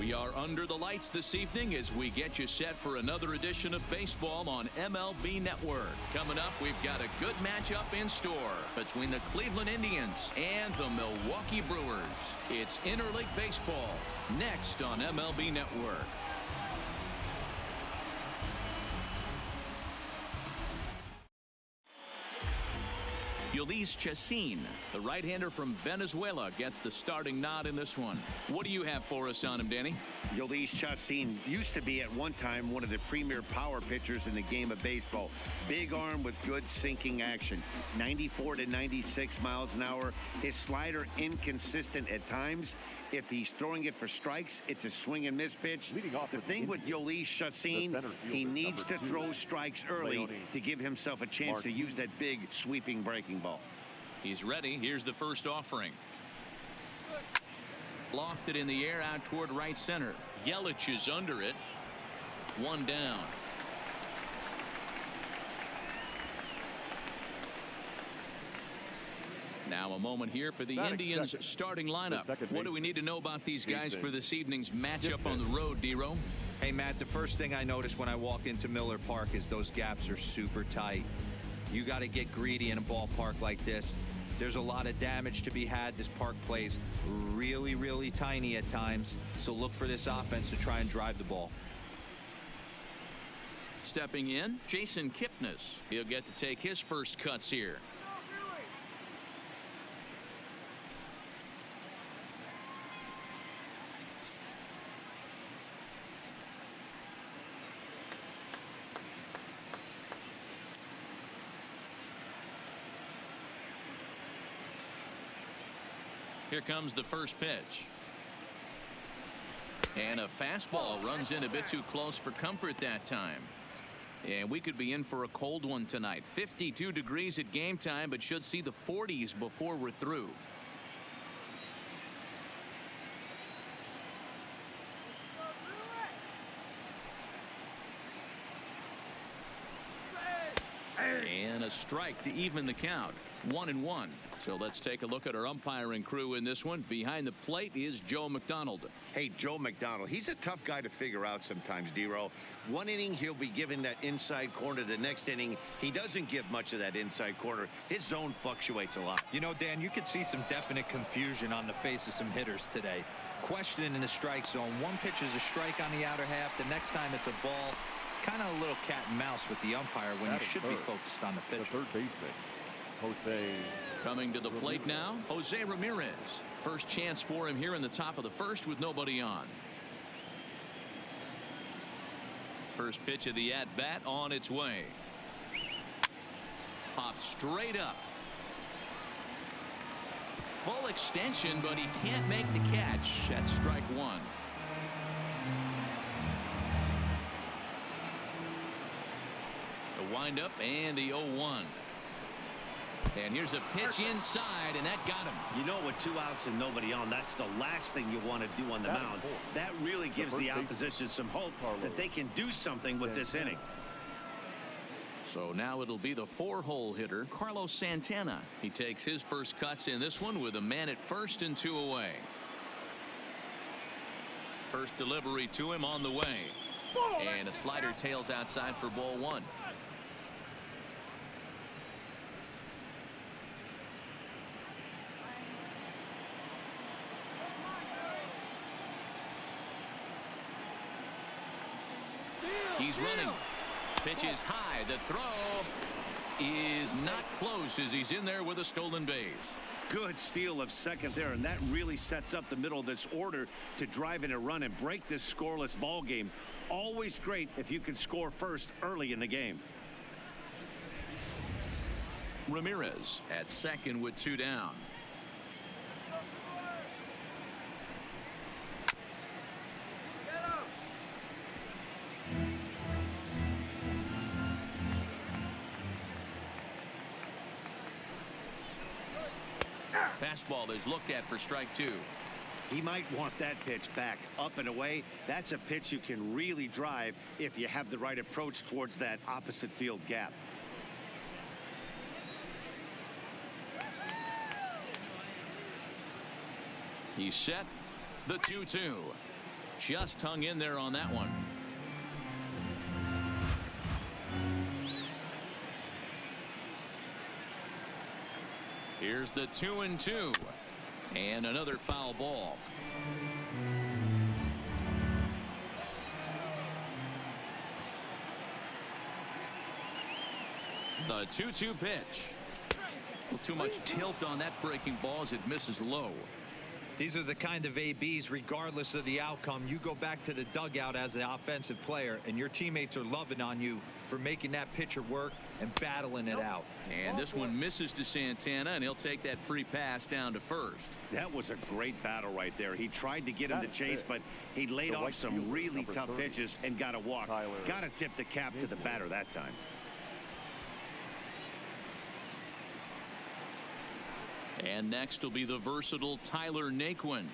We are under the lights this evening as we get you set for another edition of baseball on MLB Network. Coming up, we've got a good matchup in store between the Cleveland Indians and the Milwaukee Brewers. It's interleague baseball next on MLB Network. Ulysses Chacin, the right-hander from Venezuela, gets the starting nod in this one. What do you have for us on him, Danny? Ulysses Chacin used to be at one time one of the premier power pitchers in the game of baseball. Big arm with good sinking action. 94 to 96 miles an hour. His slider inconsistent at times. If he's throwing it for strikes, it's a swing and miss pitch. The thing with Ulysses Chacin, he needs to throw strikes early to give himself a chance to use that big sweeping breaking ball. He's ready. Here's the first offering. Lofted in the air out toward right center. Yelich is under it. One down. Now a moment here for the Indians starting lineup. What do we need to know about these guys for this evening's matchup on the road, D-Row? Hey, Matt, the first thing I notice when I walk into Miller Park is those gaps are super tight. You got to get greedy in a ballpark like this. There's a lot of damage to be had. This park plays really, really tiny at times. So look for this offense to try and drive the ball. Stepping in, Jason Kipnis. He'll get to take his first cuts here. Here comes the first pitch. And a fastball runs in a bit too close for comfort that time. And we could be in for a cold one tonight. 52 degrees at game time, but should see the 40s before we're through. And a strike to even the count. 1-1. So let's take a look at our umpiring crew in this one. Behind the plate is Joe McDonald. Hey, Joe McDonald, he's a tough guy to figure out sometimes, D-Row. One inning, he'll be given that inside corner. The next inning, he doesn't give much of that inside corner. His zone fluctuates a lot. You know, Dan, you could see some definite confusion on the face of some hitters today. Questioning in the strike zone. One pitch is a strike on the outer half. The next time it's a ball. Kind of a little cat and mouse with the umpire when you should be focused on the pitch. The third baseman, Jose. Coming to the plate now, Jose Ramirez. First chance for him here in the top of the first with nobody on. First pitch of the at-bat on its way. Popped straight up. Full extension, but he can't make the catch. That's strike one. The windup and the 0-1. And here's a pitch inside, and that got him. You know, with 2 outs and nobody on, that's the last thing you want to do on the mound. That really gives the opposition some hope that they can do something with this inning. So now it'll be the 4-hole hitter, Carlos Santana. He takes his first cuts in this one with a man at first and 2 away. First delivery to him on the way. And a slider tails outside for ball 1. He's running. Pitch is high. The throw is not close as he's in there with a stolen base. Good steal of second there, and that really sets up the middle of this order to drive in a run and break this scoreless ball game. Always great if you can score first early in the game. Ramirez at second with 2 down. Fastball is looked at for strike 2. He might want that pitch back up and away. That's a pitch you can really drive if you have the right approach towards that opposite field gap. He's set. The 2-2. Just hung in there on that one. Here's the 2-2 and another foul ball. The 2-2 pitch. Too much tilt on that breaking ball as it misses low. These are the kind of ABs, regardless of the outcome. You go back to the dugout as an offensive player, and your teammates are loving on you for making that pitcher work and battling it out. And this one misses to Santana, and he'll take that free pass down to first. That was a great battle right there. He tried to get him to chase, but he laid off some really tough pitches and got a walk. Got to tip the cap to the batter that time. And next will be the versatile Tyler Naquin.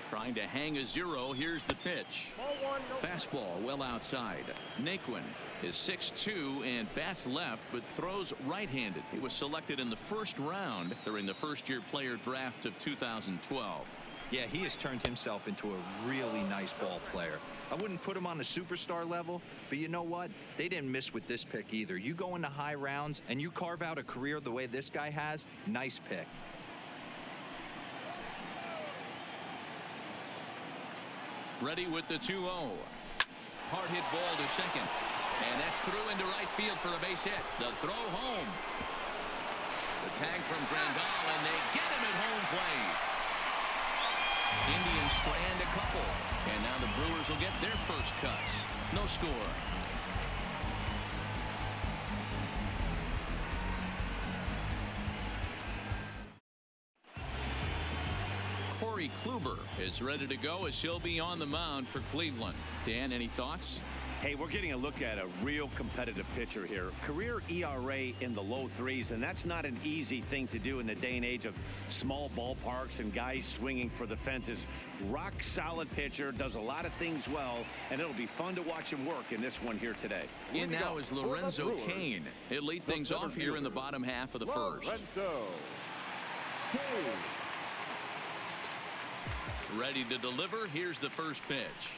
Trying to hang a zero. Here's the pitch. Fastball well outside. Naquin is 6'2" and bats left, but throws right-handed. He was selected in the first round during the first-year player draft of 2012. Yeah, he has turned himself into a really nice ball player. I wouldn't put him on a superstar level, but you know what? They didn't miss with this pick either. You go into high rounds and you carve out a career the way this guy has. Nice pick. Ready with the 2-0. Hard hit ball to second. And that's through into right field for a base hit. The throw home. The tag from Grandal, and they get him at home plate. Indians strand a couple, and now the Brewers will get their first cuts. No score. Corey Kluber is ready to go as he'll be on the mound for Cleveland. Dan, any thoughts? Hey, we're getting a look at a real competitive pitcher here. Career ERA in the low threes, and that's not an easy thing to do in the day and age of small ballparks and guys swinging for the fences. Rock solid pitcher, does a lot of things well, and it'll be fun to watch him work in this one here today. In now is Lorenzo Cain. He'll lead things off here in the bottom half of the first. Ready to deliver. Here's the first pitch.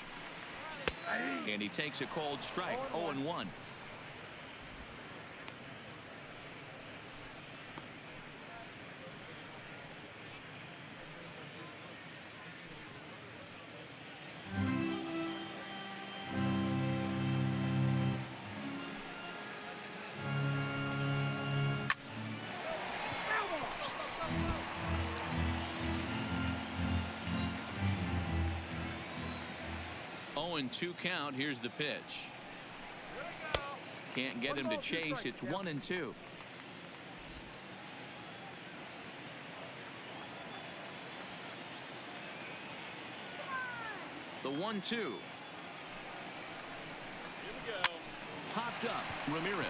And he takes a cold strike. 0-1. And 2 count. Here's the pitch. Can't get him to chase. It's 1-2. The 1-2. Popped up. Ramirez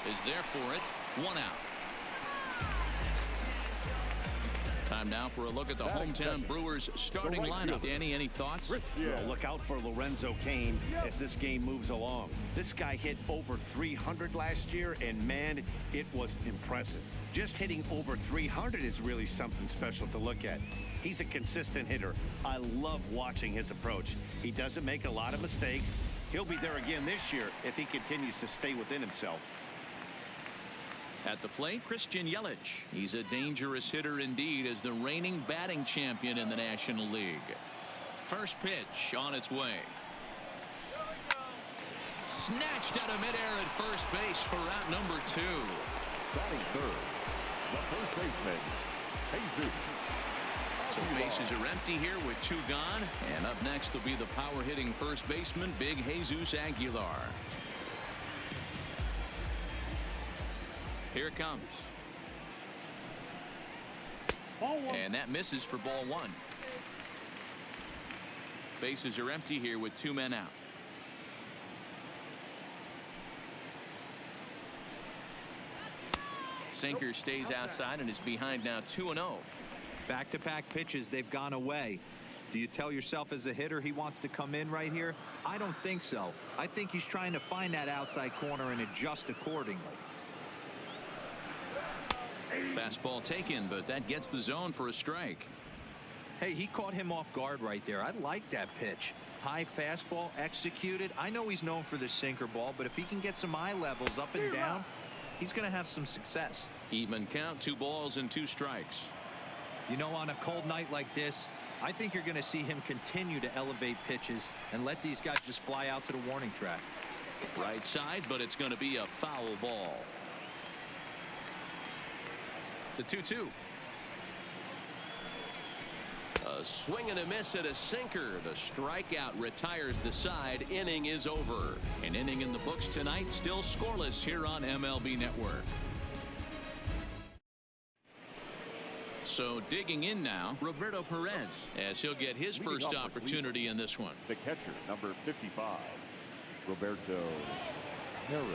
is there for it. 1 out. Time now for a look at the hometown Brewers starting lineup. Danny, any thoughts? Well, look out for Lorenzo Cain as this game moves along. This guy hit over 300 last year, and man, it was impressive. Just hitting over 300 is really something special to look at. He's a consistent hitter. I love watching his approach. He doesn't make a lot of mistakes. He'll be there again this year if he continues to stay within himself. At the plate, Christian Yelich. He's a dangerous hitter indeed as the reigning batting champion in the National League. First pitch on its way. Snatched out of midair at first base for out number 2. Batting third, the first baseman, Jesus. So bases are empty here with 2 gone. And up next will be the power-hitting first baseman, Big Jesus Aguilar. Here it comes. And that misses for ball 1. Bases are empty here with 2 men out. Sinker stays outside and is behind now 2-0. Back-to-back pitches, they've gone away. Do you tell yourself as a hitter he wants to come in right here? I don't think so. I think he's trying to find that outside corner and adjust accordingly. Fastball taken, but that gets the zone for a strike. Hey, he caught him off guard right there. I like that pitch. High fastball executed. I know he's known for the sinker ball, but if he can get some eye levels up and down, he's going to have some success. Even count, 2 balls and 2 strikes. You know, on a cold night like this, I think you're going to see him continue to elevate pitches and let these guys just fly out to the warning track. Right side, but it's going to be a foul ball. The 2-2. A swing and a miss at a sinker. The strikeout retires the side. Inning is over. An inning in the books tonight, still scoreless here on MLB Network. So digging in now, Roberto Perez, as he'll get his first opportunity in this one. The catcher, number 55, Roberto Perez.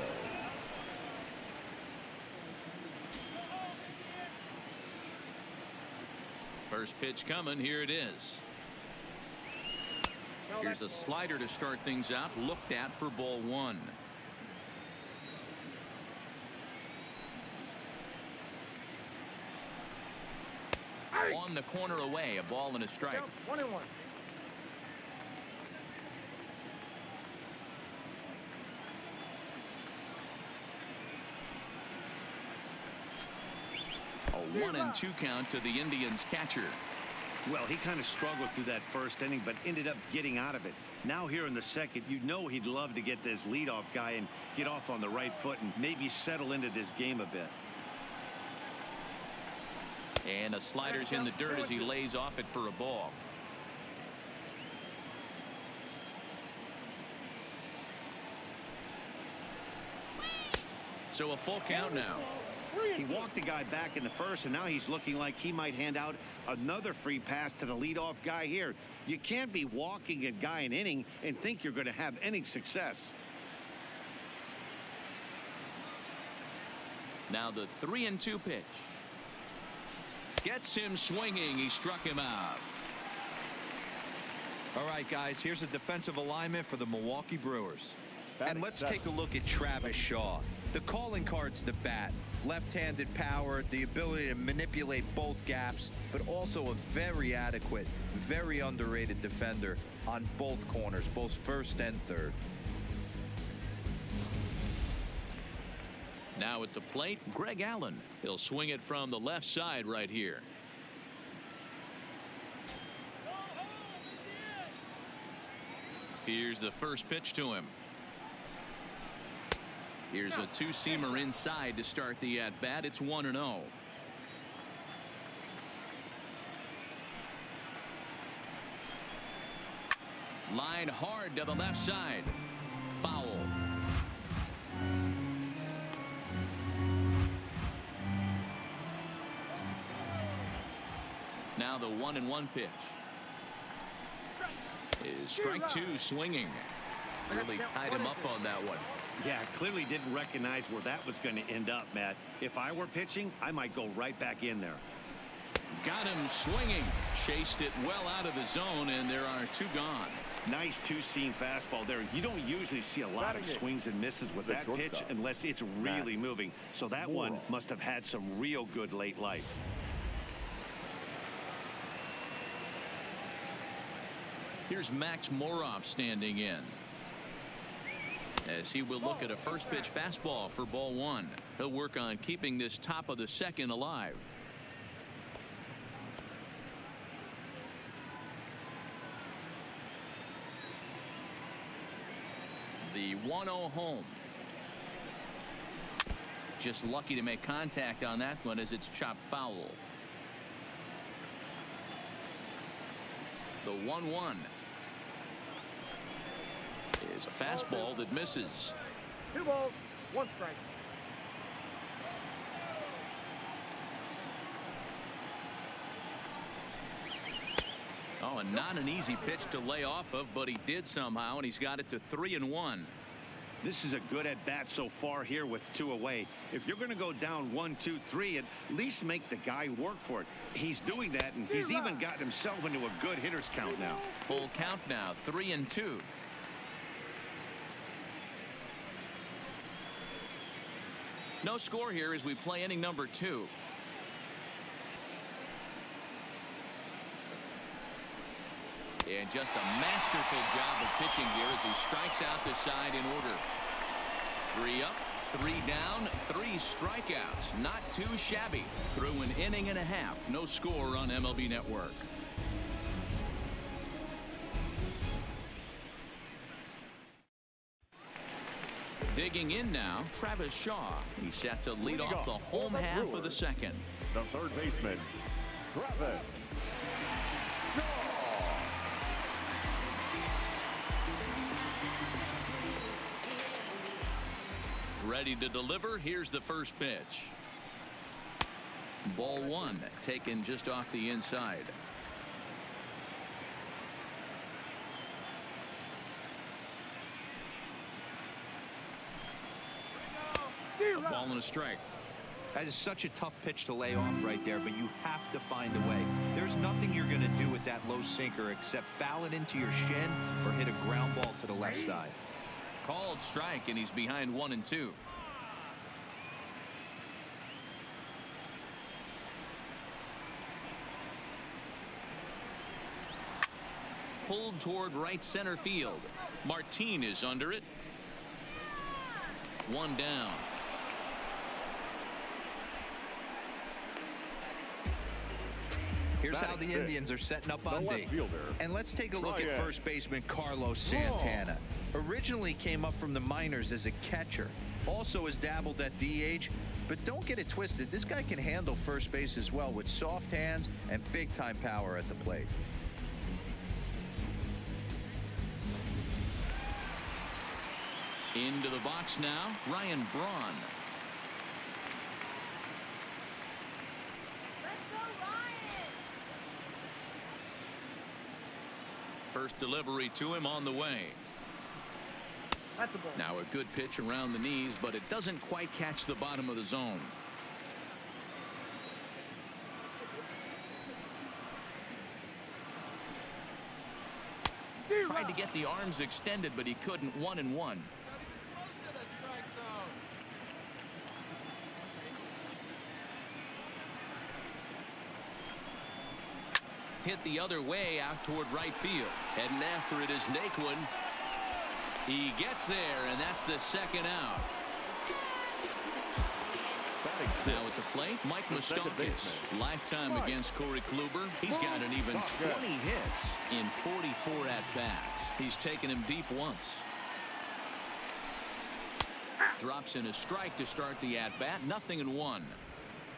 First pitch coming. Here it is. Here's a slider to start things out. Looked at for ball 1. On the corner away, a ball and a strike. 1-1. A 1-2 count to the Indians catcher. Well, he kind of struggled through that first inning, but ended up getting out of it. Now here in the second, you know he'd love to get this leadoff guy and get off on the right foot and maybe settle into this game a bit. And a slider's in the dirt as he lays off it for a ball. So a full count now. He walked the guy back in the first, and now he's looking like he might hand out another free pass to the leadoff guy here. You can't be walking a guy an inning and think you're going to have any success. Now the 3-2 pitch. Gets him swinging. He struck him out. All right, guys, here's a defensive alignment for the Milwaukee Brewers. And let's take a look at Travis Shaw. The calling card's the bat. Left-handed power, the ability to manipulate both gaps, but also a very adequate, very underrated defender on both corners, both first and third. Now at the plate, Greg Allen. He'll swing it from the left side right here. Here's the first pitch to him. Here's a 2-seamer inside to start the at-bat. It's 1-0. Line hard to the left side. Foul. Now the 1-1 pitch. Is strike 2 swinging. Really tied him up on that one. Yeah, clearly didn't recognize where that was going to end up, Matt. If I were pitching, I might go right back in there. Got him swinging. Chased it well out of the zone, and there are 2 gone. Nice 2-seam fastball there. You don't usually see a lot of swings and misses with that pitch unless it's really moving. So that one must have had some real good late life. Here's Max Moroff standing in, as he will look at a first pitch fastball for ball 1. He'll work on keeping this top of the second alive. The 1-0 home. Just lucky to make contact on that one as it's chopped foul. The 1-1 is a fastball that misses. 2 balls, 1 strike. Oh, and not an easy pitch to lay off of, but he did somehow, and he's got it to 3-1. This is a good at bat so far here with 2 away. If you're going to go down 1, 2, 3, at least make the guy work for it. He's doing that, and he's even gotten himself into a good hitter's count now. Full count now, 3-2. No score here as we play inning number 2. And just a masterful job of pitching here as he strikes out the side in order. 3 up, 3 down, 3 strikeouts. Not too shabby. Through an inning and a half. No score on MLB Network. Digging in now, Travis Shaw. He's set to lead off the home half of the second. The third baseman, Travis Shaw. Ready to deliver. Here's the first pitch. Ball 1, taken just off the inside. A ball and a strike. That is such a tough pitch to lay off right there, but you have to find a way. There's nothing you're going to do with that low sinker except foul it into your shin or hit a ground ball to the left side. Called strike, and he's behind 1-2. Pulled toward right center field. Martin is under it. 1 down. Here's how the Indians are setting up on D. And let's take a look at first baseman Carlos Santana. Originally came up from the minors as a catcher. Also has dabbled at DH. But don't get it twisted. This guy can handle first base as well with soft hands and big-time power at the plate. Into the box now, Ryan Braun. First delivery to him on the way. That's the ball. Now a good pitch around the knees, but it doesn't quite catch the bottom of the zone. Tried to get the arms extended, but he couldn't. 1-1. Hit the other way out toward right field. Heading after it is Naquin. He gets there, and that's the second out. Now at the plate, Mike Moustakas. Lifetime against Corey Kluber. He's got an even 20 hits in 44 at-bats. He's taken him deep once. Drops in a strike to start the at-bat. 0-1.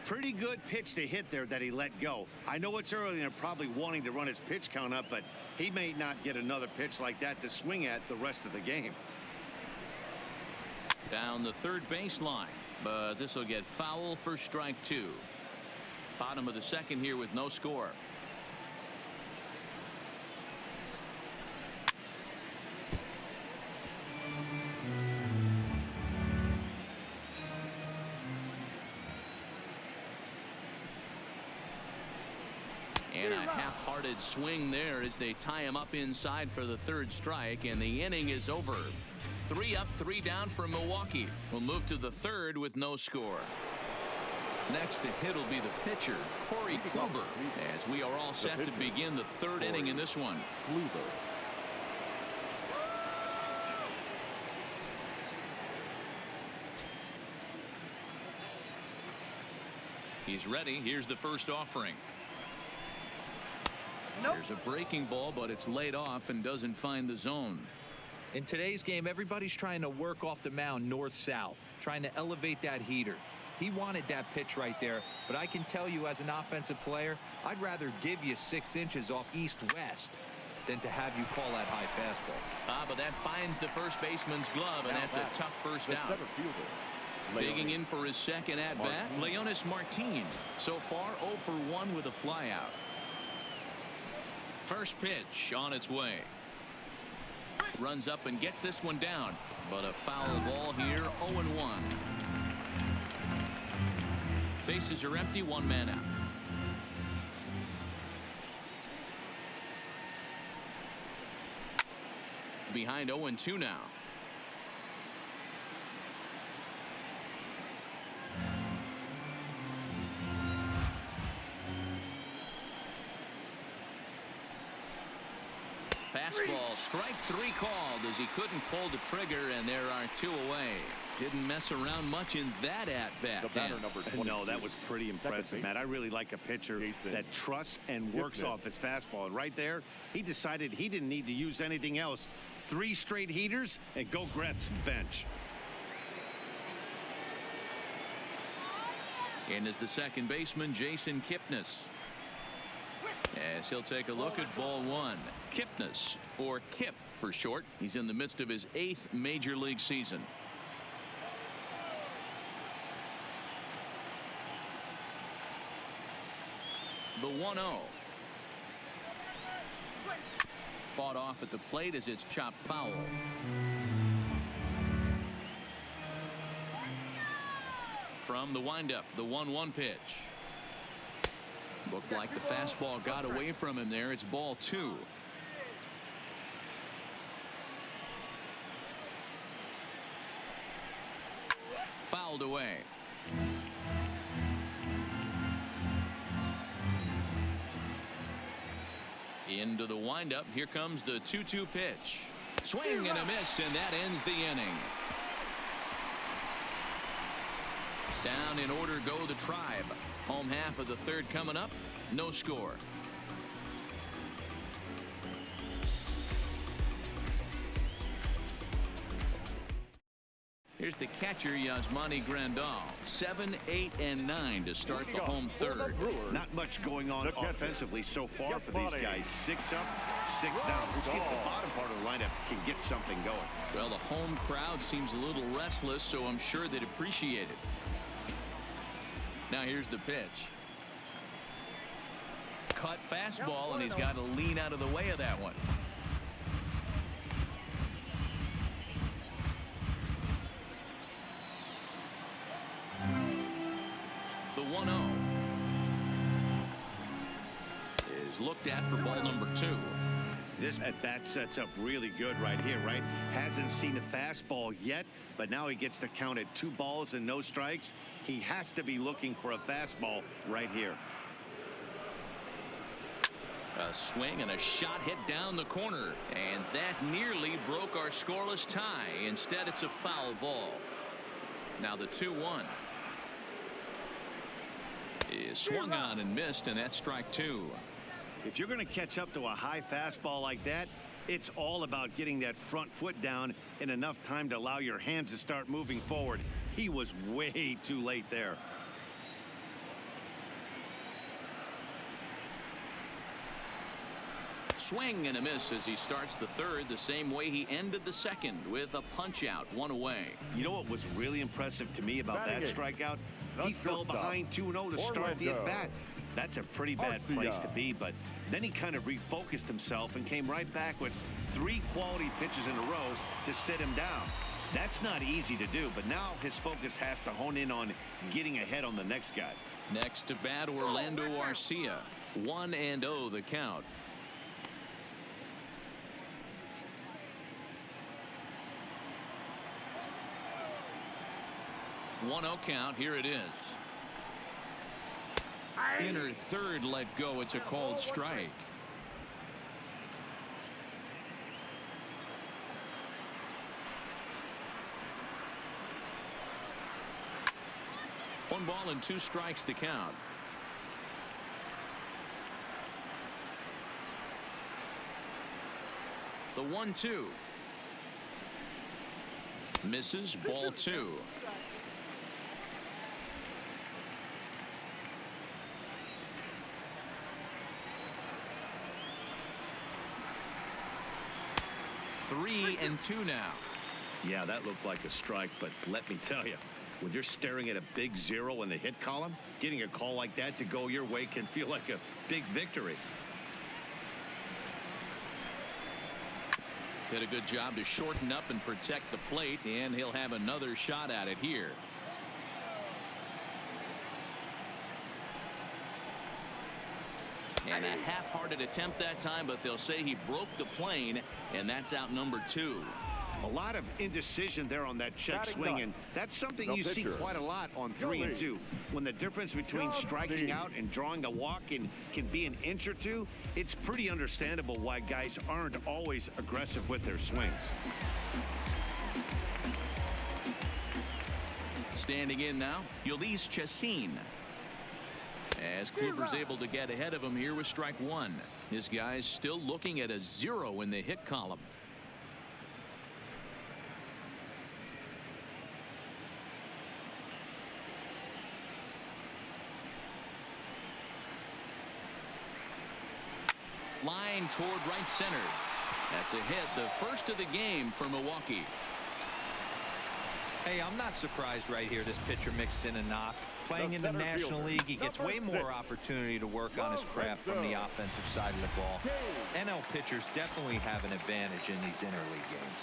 Pretty good pitch to hit there that he let go. I know it's early and they're probably wanting to run his pitch count up, but he may not get another pitch like that to swing at the rest of the game. Down the third baseline, but this will get foul for strike 2. Bottom of the second here with no score. And a half-hearted swing there as they tie him up inside for the third strike, and the inning is over. 3 up, 3 down for Milwaukee. We'll move to the third with no score. Next to hit will be the pitcher, Corey Kluber, as we are all set to begin the third inning in this one. He's ready. Here's the first offering. There's a breaking ball, but it's laid off and doesn't find the zone. In today's game, everybody's trying to work off the mound north-south, trying to elevate that heater. He wanted that pitch right there, but I can tell you as an offensive player, I'd rather give you 6 inches off east-west than to have you call that high fastball. But that finds the first baseman's glove, and that's a tough first out. Digging in for his second at-bat, Leonis Martin. So far, 0 for 1 with a flyout. First pitch on its way. Runs up and gets this one down, but a foul ball here. 0-1. Bases are empty. 1 man out. Behind 0-2 now. Fastball, strike 3 called as he couldn't pull the trigger, and there are 2 away. Didn't mess around much in that at-bat. The batter, number 23. No, that was pretty impressive, Matt. I really like a pitcher that trusts and works off his fastball. And right there, he decided he didn't need to use anything else. 3 straight heaters and go grab some bench. In is the second baseman, Jason Kipnis. As he'll take a look at ball 1. Kipnis, or Kip for short. He's in the midst of his 8th major league season. The 1-0. Fought off at the plate as it's chopped foul. From the windup, the 1-1 pitch. Looked like the fastball got away from him there. It's ball 2. Fouled away. Into the windup. Here comes the 2-2 pitch. Swing and a miss, and that ends the inning. Down in order go the Tribe. Home half of the 3rd coming up. No score. Here's the catcher, Yasmani Grandal. 7, 8, and 9 to start the home 3rd. Not much going on offensively so far for these guys. 6 up, 6 down. We'll see if the bottom part of the lineup can get something going. Well, the home crowd seems a little restless, so I'm sure they'd appreciate it. Now here's the pitch. Cut fastball, and he's got to lean out of the way of that one. The 1-0 is looked at for ball number 2. This at-bat sets up really good right here, right? Hasn't seen a fastball yet, but now he gets to count at 2 balls and no strikes. He has to be looking for a fastball right here. A swing and a shot hit down the corner, and that nearly broke our scoreless tie. Instead, it's a foul ball. Now the 2-1 is swung on and missed, and that's strike 2. If you're going to catch up to a high fastball like that, it's all about getting that front foot down in enough time to allow your hands to start moving forward. He was way too late there. Swing and a miss as he starts the 3rd the same way he ended the 2nd, with a punch out, 1 away. You know what was really impressive to me about that strikeout? He fell behind 2-0 to start the at-bat. That's a pretty bad place to be, but then he kind of refocused himself and came right back with 3 quality pitches in a row to sit him down. That's not easy to do, but now his focus has to hone in on getting ahead on the next guy. Next to bat, Orlando Arcia. 1-0 the count. One-0 count. Here it is. Inner 3rd let go. It's a called strike. One ball and 2 strikes to count. The 1-2 misses, ball 2. Three and 2 now. Yeah, that looked like a strike, but let me tell you, when you're staring at a big 0 in the hit column, getting a call like that to go your way can feel like a big victory. Did a good job to shorten up and protect the plate, and he'll have another shot at it here. And a half-hearted attempt that time, but they'll say he broke the plane, and that's out number 2. A lot of indecision there on that check Batting swing, done. and that's something The you see pitcher. quite a lot on 3 and 2. When the difference between striking out and drawing a walk can be an inch or two, it's pretty understandable why guys aren't always aggressive with their swings. Standing in now, Ulysses Chassin. As Kluber's able to get ahead of him here with strike one. This guy's still looking at a 0 in the hit column. Line toward right center. That's a hit, the first of the game for Milwaukee. Hey, I'm not surprised right here. This pitcher mixed in a knock. Playing in the National League, he gets way more opportunity to work on his craft from the offensive side of the ball. NL pitchers definitely have an advantage in these interleague games.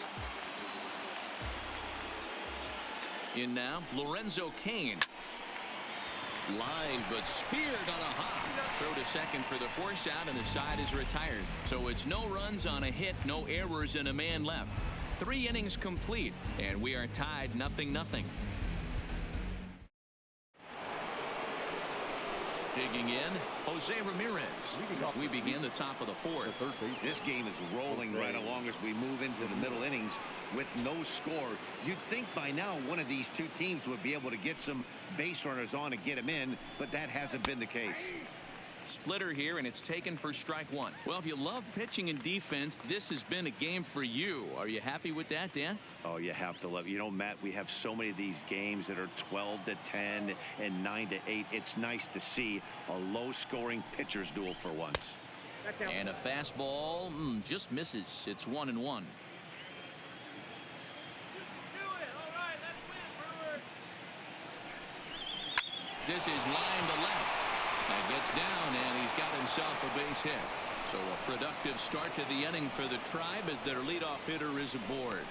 In now, Lorenzo Cain. Line, but speared on a hop. Throw to second for the force out, and the side is retired. So it's no runs on a hit, no errors, and a man left. 3 innings complete, and we are tied 0-0. Digging in, Jose Ramirez as we begin the top of the 4th. This game is rolling right along as we move into the middle innings with no score. You'd think by now one of these two teams would be able to get some base runners on and get them in, but that hasn't been the case. Splitter here, and it's taken for strike one. Well, if you love pitching and defense, this has been a game for you. Are you happy with that, Dan? Oh, you have to love it. You know, Matt, we have so many of these games that are 12-10 and 9-8. It's nice to see a low-scoring pitcher's duel for once. And a fastball just misses. It's 1-1. This is line to left. That gets down, and he's got himself a base hit. So a productive start to the inning for the Tribe as their leadoff hitter is aboard.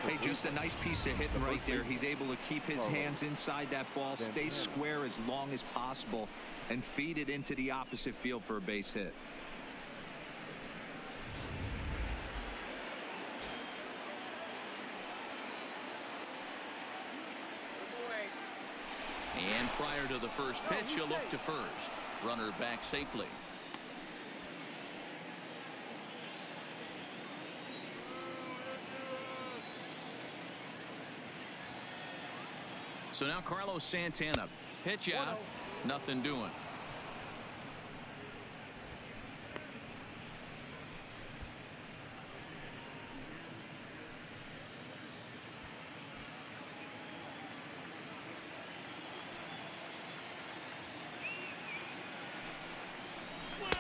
Hey, just a nice piece of hitting right there. He's able to keep his hands inside that ball, stay square as long as possible, and feed it into the opposite field for a base hit. And prior to the first pitch, you'll look to first. Runner back safely. So now Carlos Santana. Pitch out. Nothing doing.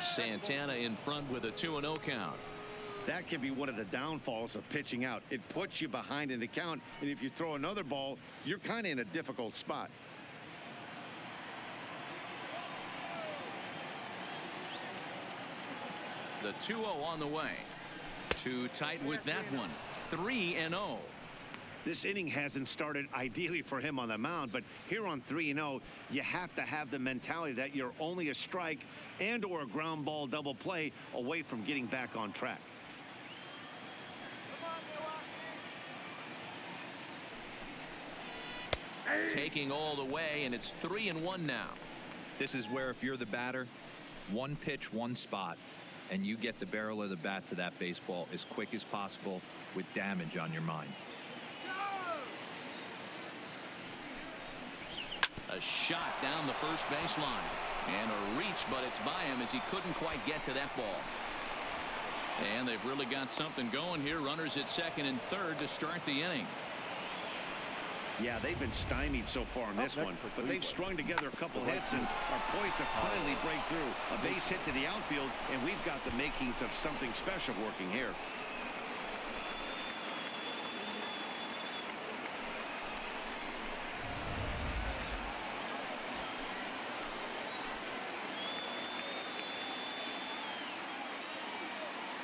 Santana in front with a 2-0 count. That can be one of the downfalls of pitching out. It puts you behind in the count, and if you throw another ball, you're kind of in a difficult spot. The 2-0 on the way. Too tight with that one. 3-0. This inning hasn't started ideally for him on the mound, but here on 3-0, you have to have the mentality that you're only a strike and or a ground ball double play away from getting back on track. Taking all the way, and it's 3-1 now. This is where if you're the batter, one pitch, one spot, and you get the barrel of the bat to that baseball as quick as possible with damage on your mind. A shot down the first baseline. And a reach, but it's by him as he couldn't quite get to that ball. And they've really got something going here. Runners at second and third to start the inning. Yeah, they've been stymied so far in this one, but they've strung together a couple hits and are poised to finally break through. A base hit to the outfield, and we've got the makings of something special working here.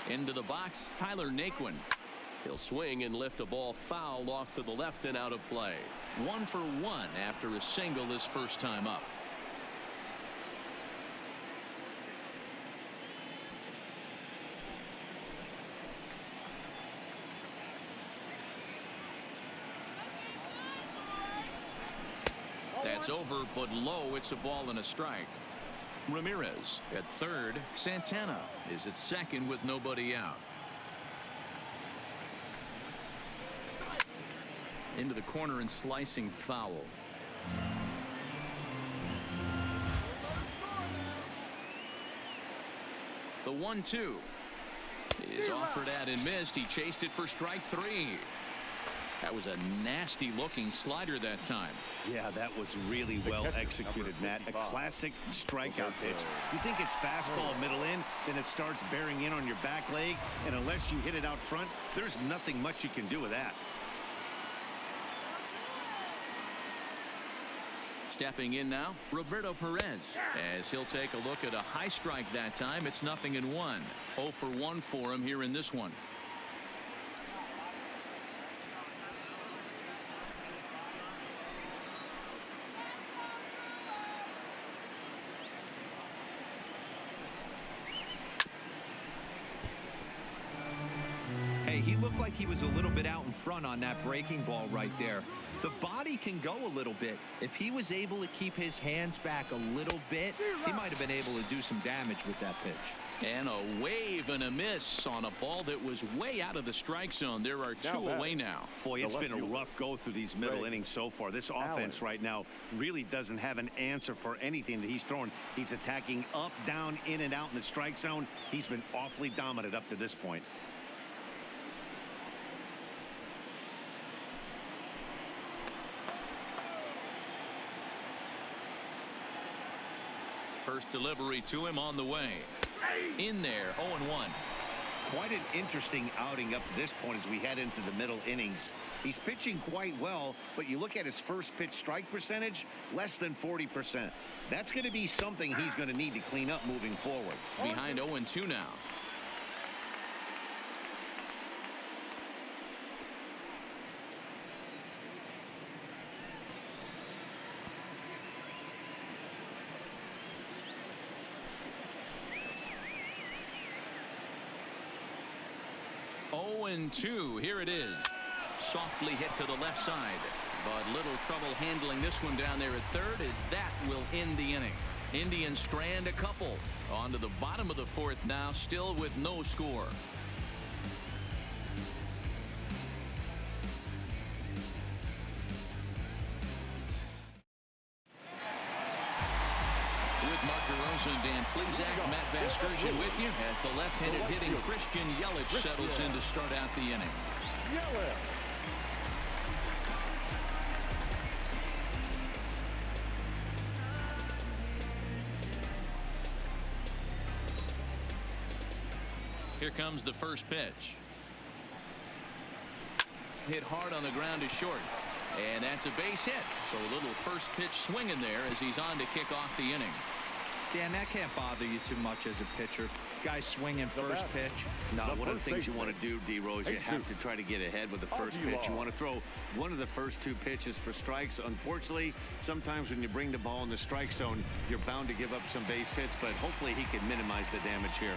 Into the box, Tyler Naquin. He'll swing and lift a ball foul off to the left and out of play. 1 for 1 after a single his first time up. That's over, but low. It's a ball and a strike. Ramirez at third. Santana is at second with nobody out. Into the corner and slicing foul. The 1-2 is offered at and missed. He chased it for strike three. That was a nasty looking slider that time. Yeah, that was really well executed, Matt. A classic strikeout pitch. You think it's fastball middle in, then it starts bearing in on your back leg, and unless you hit it out front, there's nothing much you can do with that. Stepping in now, Roberto Perez, as he'll take a look at a high strike that time. It's 0-1. 0 for 1 for him here in this one. Hey, he looked like he was a little bit out in front on that breaking ball right there. The body can go a little bit. If he was able to keep his hands back a little bit, he might have been able to do some damage with that pitch. And a wave and a miss on a ball that was way out of the strike zone. There are two away now. Boy, it's been a rough go through these middle innings so far. This offense right now really doesn't have an answer for anything that he's throwing. He's attacking up, down, in, and out in the strike zone. He's been awfully dominant up to this point. First delivery to him on the way. In there, 0-1. Quite an interesting outing up to this point as we head into the middle innings. He's pitching quite well, but you look at his first pitch strike percentage, less than 40%. That's going to be something he's going to need to clean up moving forward. Behind 0-2 now. And 2. Here it is. Softly hit to the left side, but little trouble handling this one down there at third, as that will end the inning. Indians strand a couple. On to the bottom of the fourth now, still with no score. And Dan Plesac, Matt Vasgersian with you as the left-handed hitting Christian Yelich settles in to start out the inning. Here comes the first pitch. Hit hard on the ground to short. And that's a base hit. So a little first pitch swinging there as he's on to kick off the inning. Dan, that can't bother you too much as a pitcher. Guy swinging first pitch. No, one of the things you want to do, D-Rose, you have to try to get ahead with the first pitch. You want to throw one of the first two pitches for strikes. Unfortunately, sometimes when you bring the ball in the strike zone, you're bound to give up some base hits, but hopefully he can minimize the damage here.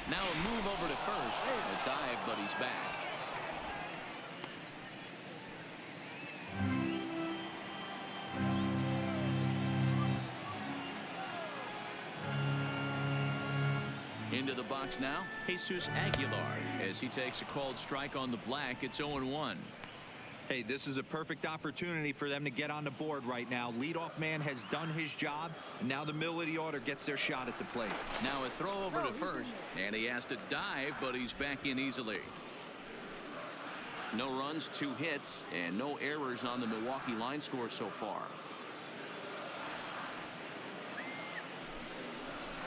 Now a move over to first. A dive, but he's back. Into the box now, Jesus Aguilar, as he takes a called strike on the black. It's 0-1. Hey, this is a perfect opportunity for them to get on the board right now. Leadoff man has done his job, and now the middle of the order gets their shot at the plate. Now a throw over to first, and he has to dive, but he's back in easily. No runs, 2 hits, and no errors on the Milwaukee line score so far.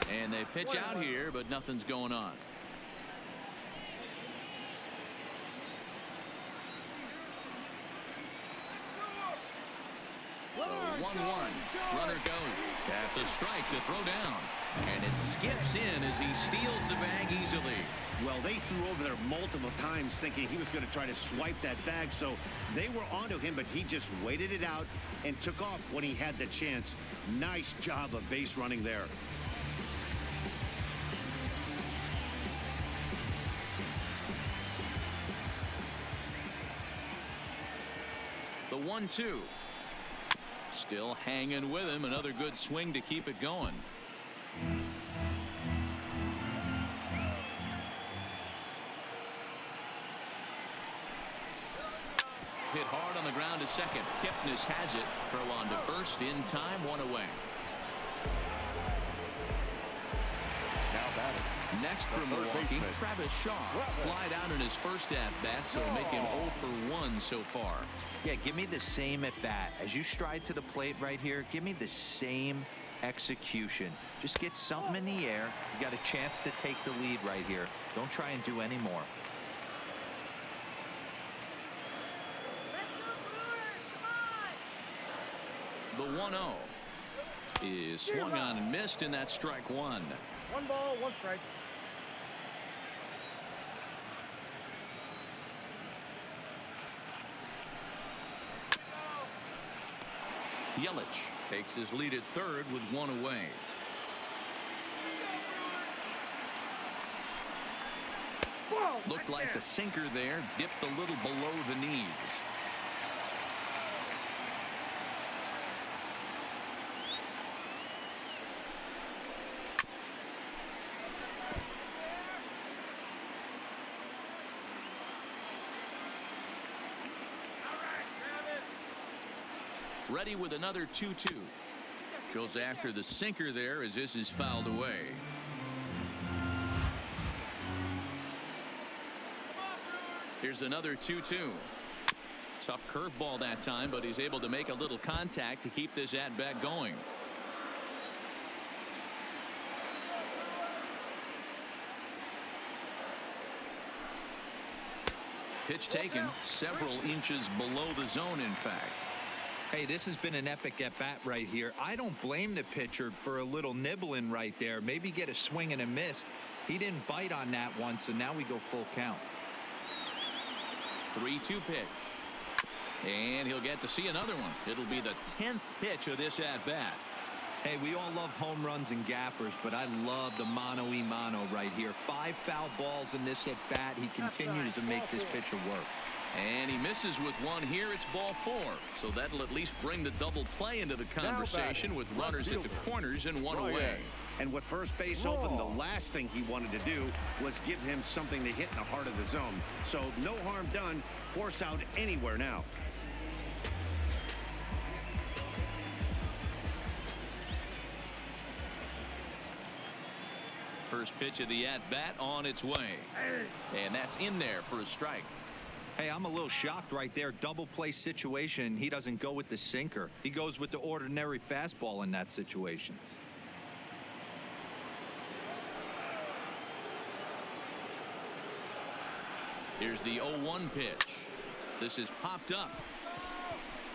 And they pitch out here, but nothing's going on. 1-1. Runner goes. That's a strike to throw down. And it skips in as he steals the bag easily. Well, they threw over there multiple times thinking he was going to try to swipe that bag, so they were onto him, but he just waited it out and took off when he had the chance. Nice job of base running there. The 1-2. Still hanging with him. Another good swing to keep it going. Hit hard on the ground to second. Kipnis has it. Throw on to first in time. One away. Now batting. Next for Milwaukee, Travis Shaw. Flied out in his first at-bat, so make him 0 for 1 so far. Yeah, give me the same at-bat. As you stride to the plate right here, give me the same execution. Just get something in the air. You got a chance to take the lead right here. Don't try and do any more. The 1-0 is swung on and missed, and that's strike one. 1 ball, 1 strike. Yelich takes his lead at third with 1 away. Whoa, Looked like the sinker there dipped a little below the knees. Ready with another 2-2. Goes after the sinker there as this is fouled away. Here's another 2-2. Tough curveball that time, but he's able to make a little contact to keep this at-bat going. Pitch taken several inches below the zone, in fact. Hey, this has been an epic at-bat right here. I don't blame the pitcher for a little nibbling right there. Maybe get a swing and a miss. He didn't bite on that one, so now we go full count. 3-2 pitch. And he'll get to see another one. It'll be the 10th pitch of this at-bat. Hey, we all love home runs and gappers, but I love the mano-y-mano right here. 5 foul balls in this at-bat. He continues to make this pitcher work. And he misses with one here. It's ball 4. So that'll at least bring the double play into the conversation with runners at the corners and 1 away. And with first base open, the last thing he wanted to do was give him something to hit in the heart of the zone. So no harm done. Force out anywhere now. First pitch of the at-bat on its way. And that's in there for a strike. Hey, I'm a little shocked right there. Double play situation. He doesn't go with the sinker. He goes with the ordinary fastball in that situation. Here's the 0-1 pitch. This is popped up.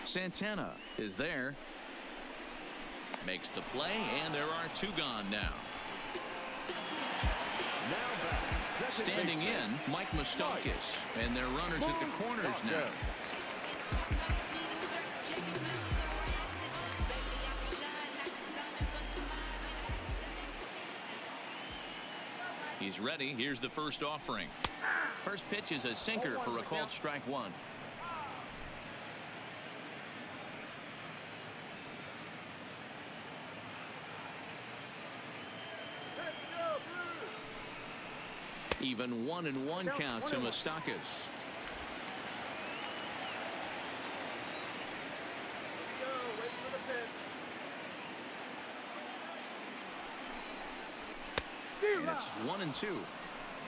Santana is there. Makes the play, and there are 2 gone now. Standing in, Mike Moustakas, and they're runners at the corners now. He's ready. Here's the first offering. First pitch is a sinker for a called strike one. Even 1-1 count to Moustakas. And it's 1-2.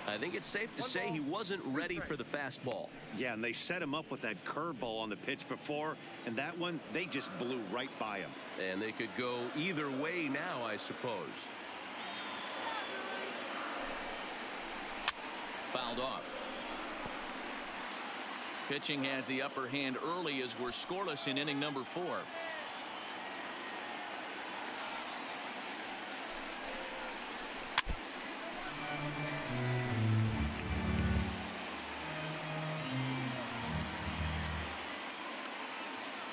I think it's safe to say he wasn't ready for the fastball. Yeah, and they set him up with that curveball on the pitch before, and that one, they just blew right by him. And they could go either way now, I suppose. Fouled off. Pitching has the upper hand early as we're scoreless in inning number 4.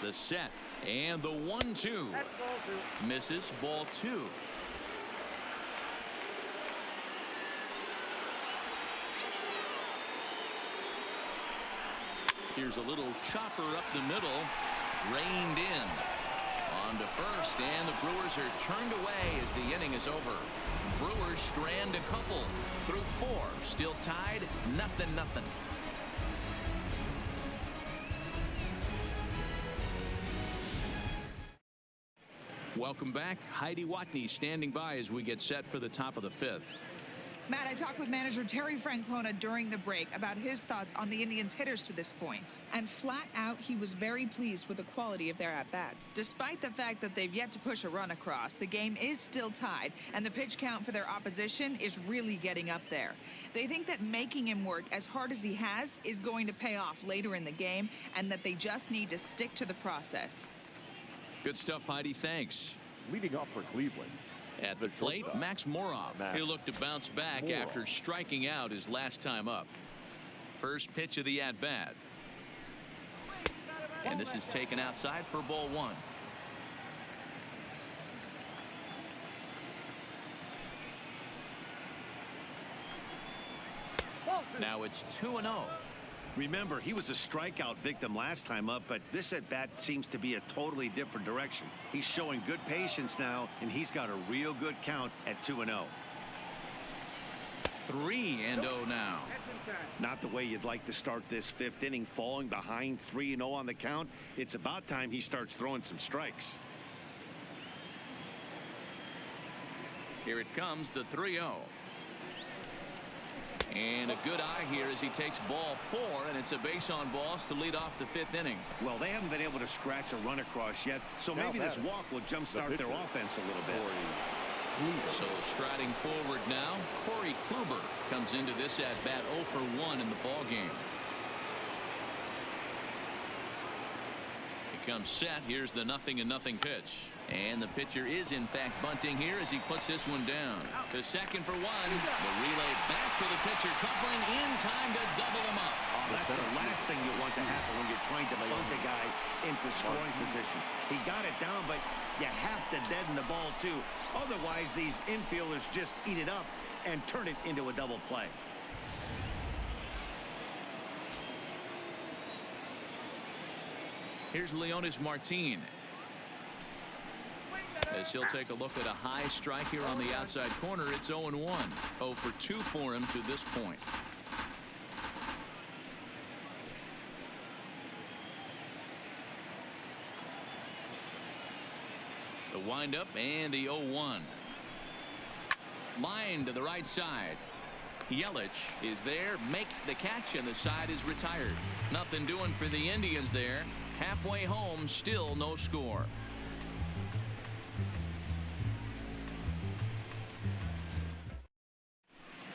The set and the 1-2 misses. Ball 2. Here's a little chopper up the middle. Reined in. On to first, and the Brewers are turned away as the inning is over. Brewers strand a couple through 4. Still tied, 0-0. Welcome back. Heidi Watney standing by as we get set for the top of the 5th. Matt, I talked with manager Terry Francona during the break about his thoughts on the Indians' hitters to this point. And flat out, he was very pleased with the quality of their at-bats. Despite the fact that they've yet to push a run across, the game is still tied, and the pitch count for their opposition is really getting up there. They think that making him work as hard as he has is going to pay off later in the game, and that they just need to stick to the process. Good stuff, Heidi. Thanks. Leading off for Cleveland. At the plate, Max Moroff. He'll look to bounce back after striking out his last time up. First pitch of the at-bat. And this is taken outside for ball 1. Now it's 2-0. Remember, he was a strikeout victim last time up, but this at bat seems to be a totally different direction. He's showing good patience now, and he's got a real good count at 2-0. 3-0 now. Not the way you'd like to start this 5th inning, falling behind 3-0 on the count. It's about time he starts throwing some strikes. Here it comes, the 3-0. And a good eye here as he takes ball 4, and it's a base on balls to lead off the 5th inning. Well, they haven't been able to scratch a run across yet, so maybe this walk will jumpstart their offense a little bit. So striding forward now, Corey Kluber comes into this at bat 0 for 1 in the ball game. He comes set. Here's the 0-0 pitch. And the pitcher is in fact bunting here as he puts this one down. The second for 1. The relay back to the pitcher, covering in time to double him up. Oh, that's the last thing you want to happen when you're trying to bunt a guy into scoring position. He got it down, but you have to deaden the ball too. Otherwise, these infielders just eat it up and turn it into a double play. Here's Leonis Martin. As he'll take a look at a high strike here on the outside corner. It's 0-1. 0 for 2 for him to this point. The windup and the 0-1. Line to the right side. Yelich is there, makes the catch, and the side is retired. Nothing doing for the Indians there. Halfway home, still no score.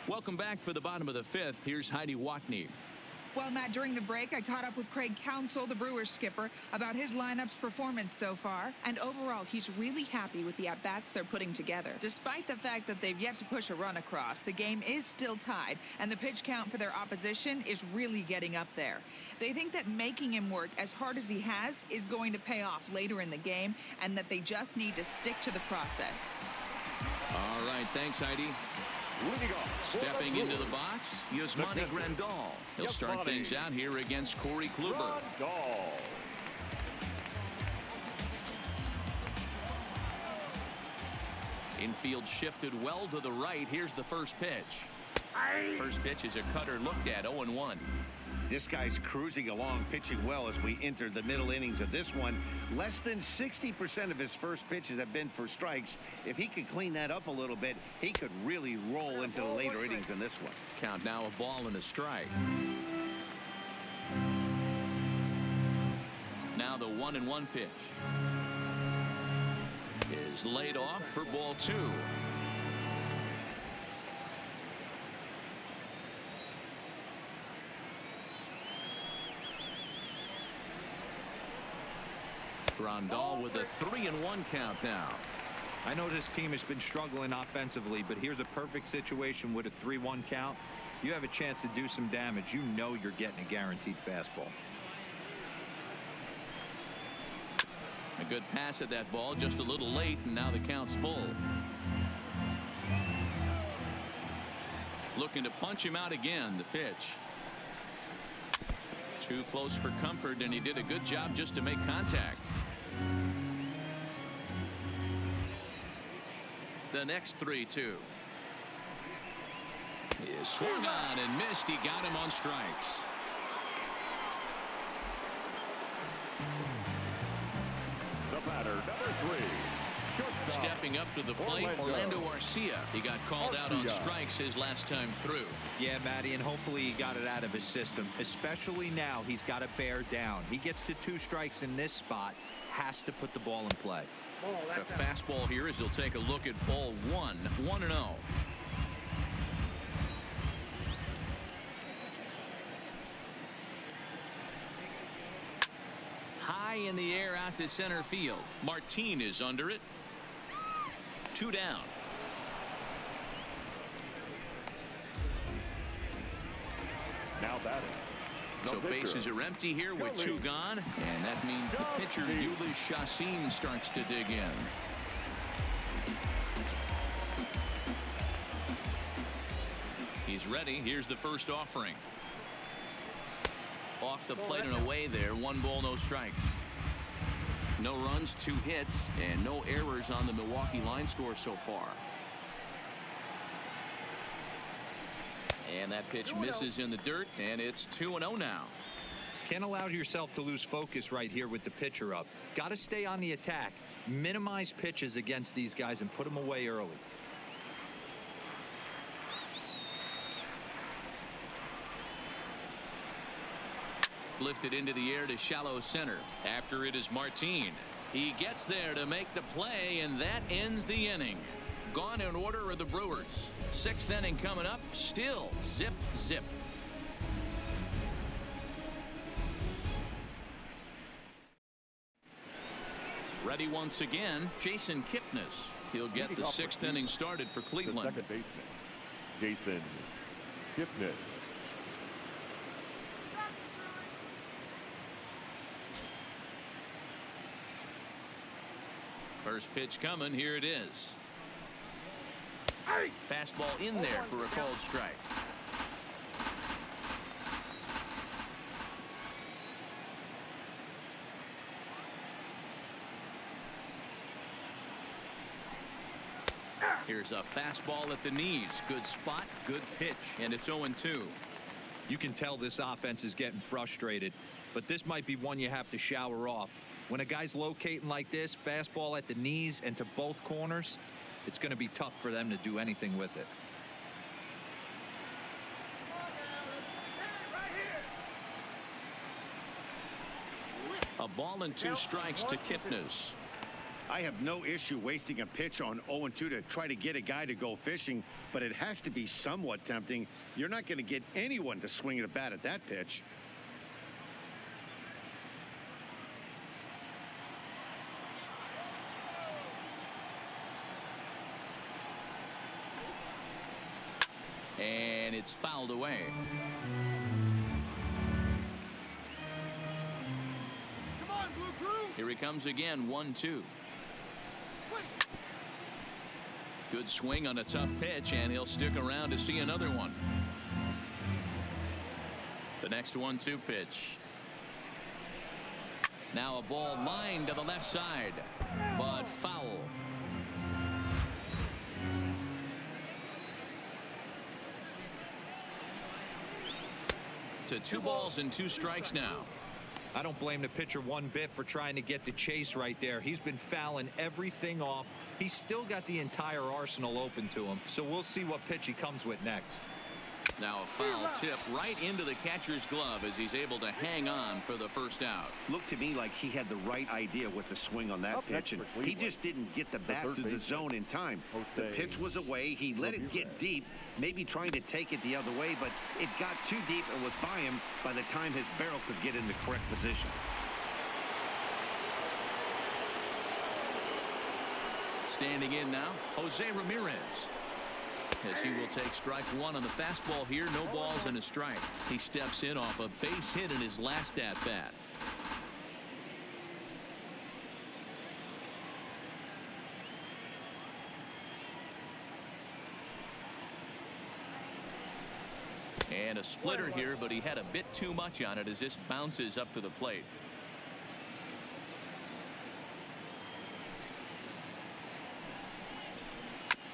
Welcome back for the bottom of the 5th. Here's Heidi Watney. Well, Matt, during the break, I caught up with Craig Counsell, the Brewers skipper, about his lineup's performance so far. And overall, he's really happy with the at-bats they're putting together. Despite the fact that they've yet to push a run across, the game is still tied, and the pitch count for their opposition is really getting up there. They think that making him work as hard as he has is going to pay off later in the game, and that they just need to stick to the process. All right, thanks, Heidi. Stepping into the box, Yasmani Grandal. He'll start things out here against Corey Kluber. Infield shifted well to the right. Here's the first pitch. First pitch is a cutter looked at, 0-1. This guy's cruising along, pitching well as we enter the middle innings of this one. Less than 60% of his first pitches have been for strikes. If he could clean that up a little bit, he could really roll into the later innings in this one. Count now, a ball and a strike. Now the 1-1 pitch is laid off for ball 2. Grandal with a 3-1 count now. I know this team has been struggling offensively, but here's a perfect situation with a 3-1 count. You have a chance to do some damage. You know you're getting a guaranteed fastball. A good pass at that ball, just a little late, and now the count's full. Looking to punch him out again. The pitch. Too close for comfort, and he did a good job just to make contact. The next 3-2 is swung on and missed. He got him on strikes. The batter, number 3. Stepping up to the plate, Orlando Arcia. He got called out on strikes his last time through. Yeah, Matty, and hopefully he got it out of his system. Especially now, he's got to bear down. He gets to 2 strikes in this spot, has to put the ball in play. The fastball here as he'll take a look at ball 1, 1-0. High in the air out to center field. Martin is under it. 2 down. Now batting. So bases are empty here with 2 gone, and that means the pitcher Ulysses Chassin starts to dig in. He's ready. Here's the first offering. Off the plate and away there. 1 ball, no strikes. No runs, 2 hits, and no errors on the Milwaukee line score so far. And that pitch misses in the dirt, and it's 2-0 now. Can't allow yourself to lose focus right here with the pitcher up. Got to stay on the attack, minimize pitches against these guys, and put them away early. Lifted into the air to shallow center. After it is Martin. He gets there to make the play, and that ends the inning. Gone in order are the Brewers. 6th inning coming up. Still zip, zip. Ready once again, Jason Kipnis. He'll get the 6th inning started for Cleveland. The second baseman, Jason Kipnis. First pitch coming. Here it is. Fastball in there for a called strike. Here's a fastball at the knees. Good spot, good pitch, and it's 0-2. You can tell this offense is getting frustrated, but this might be one you have to shower off. When a guy's locating like this, fastball at the knees and to both corners, it's going to be tough for them to do anything with it. A ball and 2 strikes to Kipnis. I have no issue wasting a pitch on 0-2 to try to get a guy to go fishing, but it has to be somewhat tempting. You're not going to get anyone to swing the bat at that pitch. And it's fouled away. Come on, Blue Crew. Here he comes again. 1-2. Good swing on a tough pitch, and he'll stick around to see another one. The next 1-2 pitch. Now a ball lined to the left side, but foul. To 2 balls and 2 strikes now. I don't blame the pitcher one bit for trying to get the chase right there. He's been fouling everything off. He's still got the entire arsenal open to him, so we'll see what pitch he comes with next. Now a foul tip right into the catcher's glove as he's able to hang on for the first out. Looked to me like he had the right idea with the swing on that pitch, and he just didn't get the bat through the zone in time. The pitch was away. He let it get deep, maybe trying to take it the other way, but it got too deep and was by him by the time his barrel could get in the correct position. Standing in now, Jose Ramirez. As he will take strike 1 on the fastball here. No balls and a strike. He steps in off a base hit in his last at bat. And a splitter here, but he had a bit too much on it as this bounces up to the plate.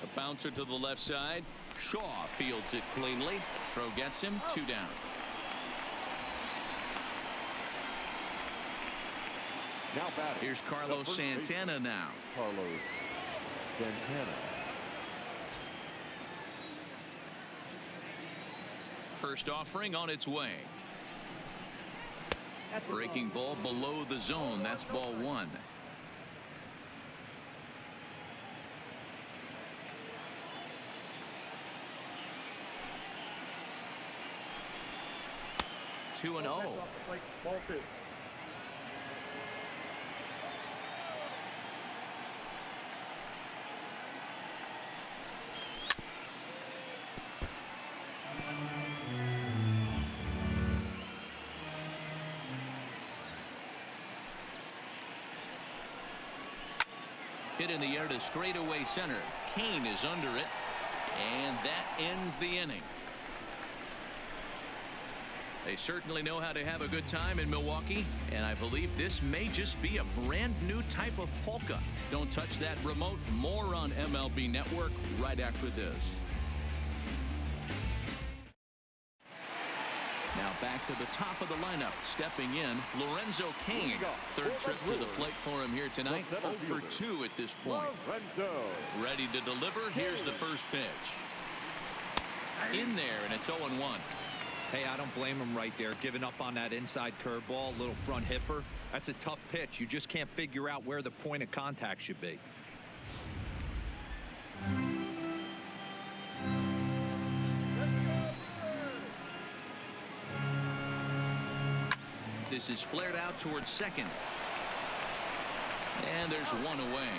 A bouncer to the left side. Shaw fields it cleanly. Throw gets him. 2 down. Now batting. Here's Carlos Santana now. Carlos Santana. First offering on its way. Breaking ball below the zone. That's ball 1. Two and 0. Ball 2. Hit in the air to straightaway center. Kane is under it, and that ends the inning. They certainly know how to have a good time in Milwaukee, and I believe this may just be a brand new type of polka. Don't touch that remote. More on MLB Network right after this. Now back to the top of the lineup. Stepping in, Lorenzo Kane. Third trip to the plate for him here tonight. 0 for 2 at this point. Ready to deliver. Here's the first pitch. In there, and it's 0-1. Hey, I don't blame him right there. Giving up on that inside curveball, little front hipper. That's a tough pitch. You just can't figure out where the point of contact should be. This is flared out towards second. And there's one away.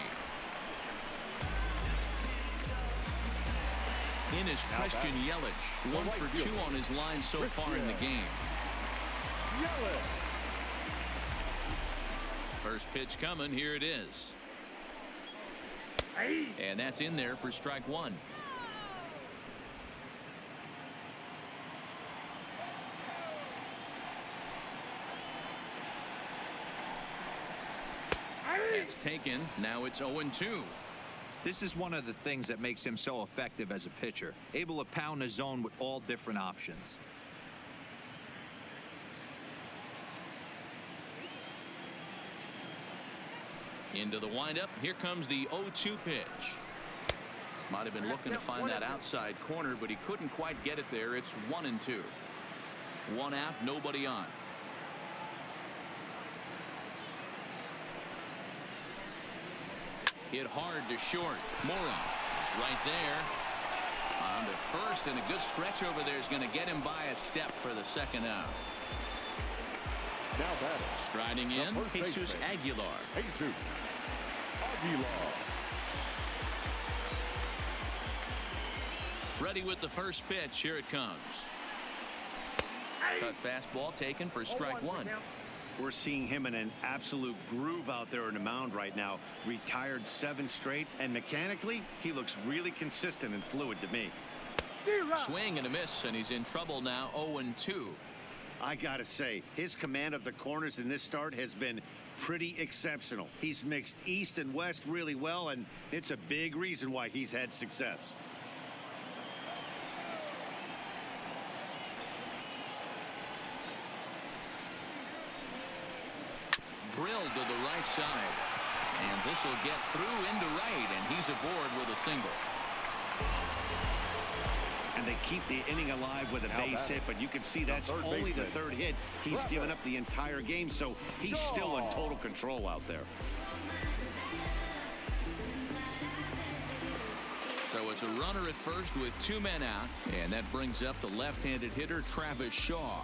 In is Christian Yelich. 1 for 2 on his line so far in the game. First pitch coming. Here it is. And that's in there for strike 1. It's taken. Now it's 0-2. This is one of the things that makes him so effective as a pitcher, able to pound the zone with all different options. Into the windup. Here comes the 0-2 pitch. Might have been looking to find that outside corner, but he couldn't quite get it there. It's 1-2. 1 out, nobody on. Hit hard to short. Morrow is right there on the first, and a good stretch over there is going to get him by a step for the second out. Now batting. Striding in, Jesus Aguilar. Jesus Aguilar. Ready with the first pitch. Here it comes. Cut fastball taken for strike 1. We're seeing him in an absolute groove out there on the mound right now. Retired 7 straight, and mechanically, he looks really consistent and fluid to me. Swing and a miss, and he's in trouble now. 0-2. I gotta say, his command of the corners in this start has been pretty exceptional. He's mixed east and west really well, and it's a big reason why he's had success. Drilled to the right side, and this will get through into right, and he's aboard with a single. And they keep the inning alive with a base hit, but you can see that's only the 3rd hit. He's given up the entire game, so he's still in total control out there. So it's a runner at first with 2 men out, and that brings up the left-handed hitter Travis Shaw.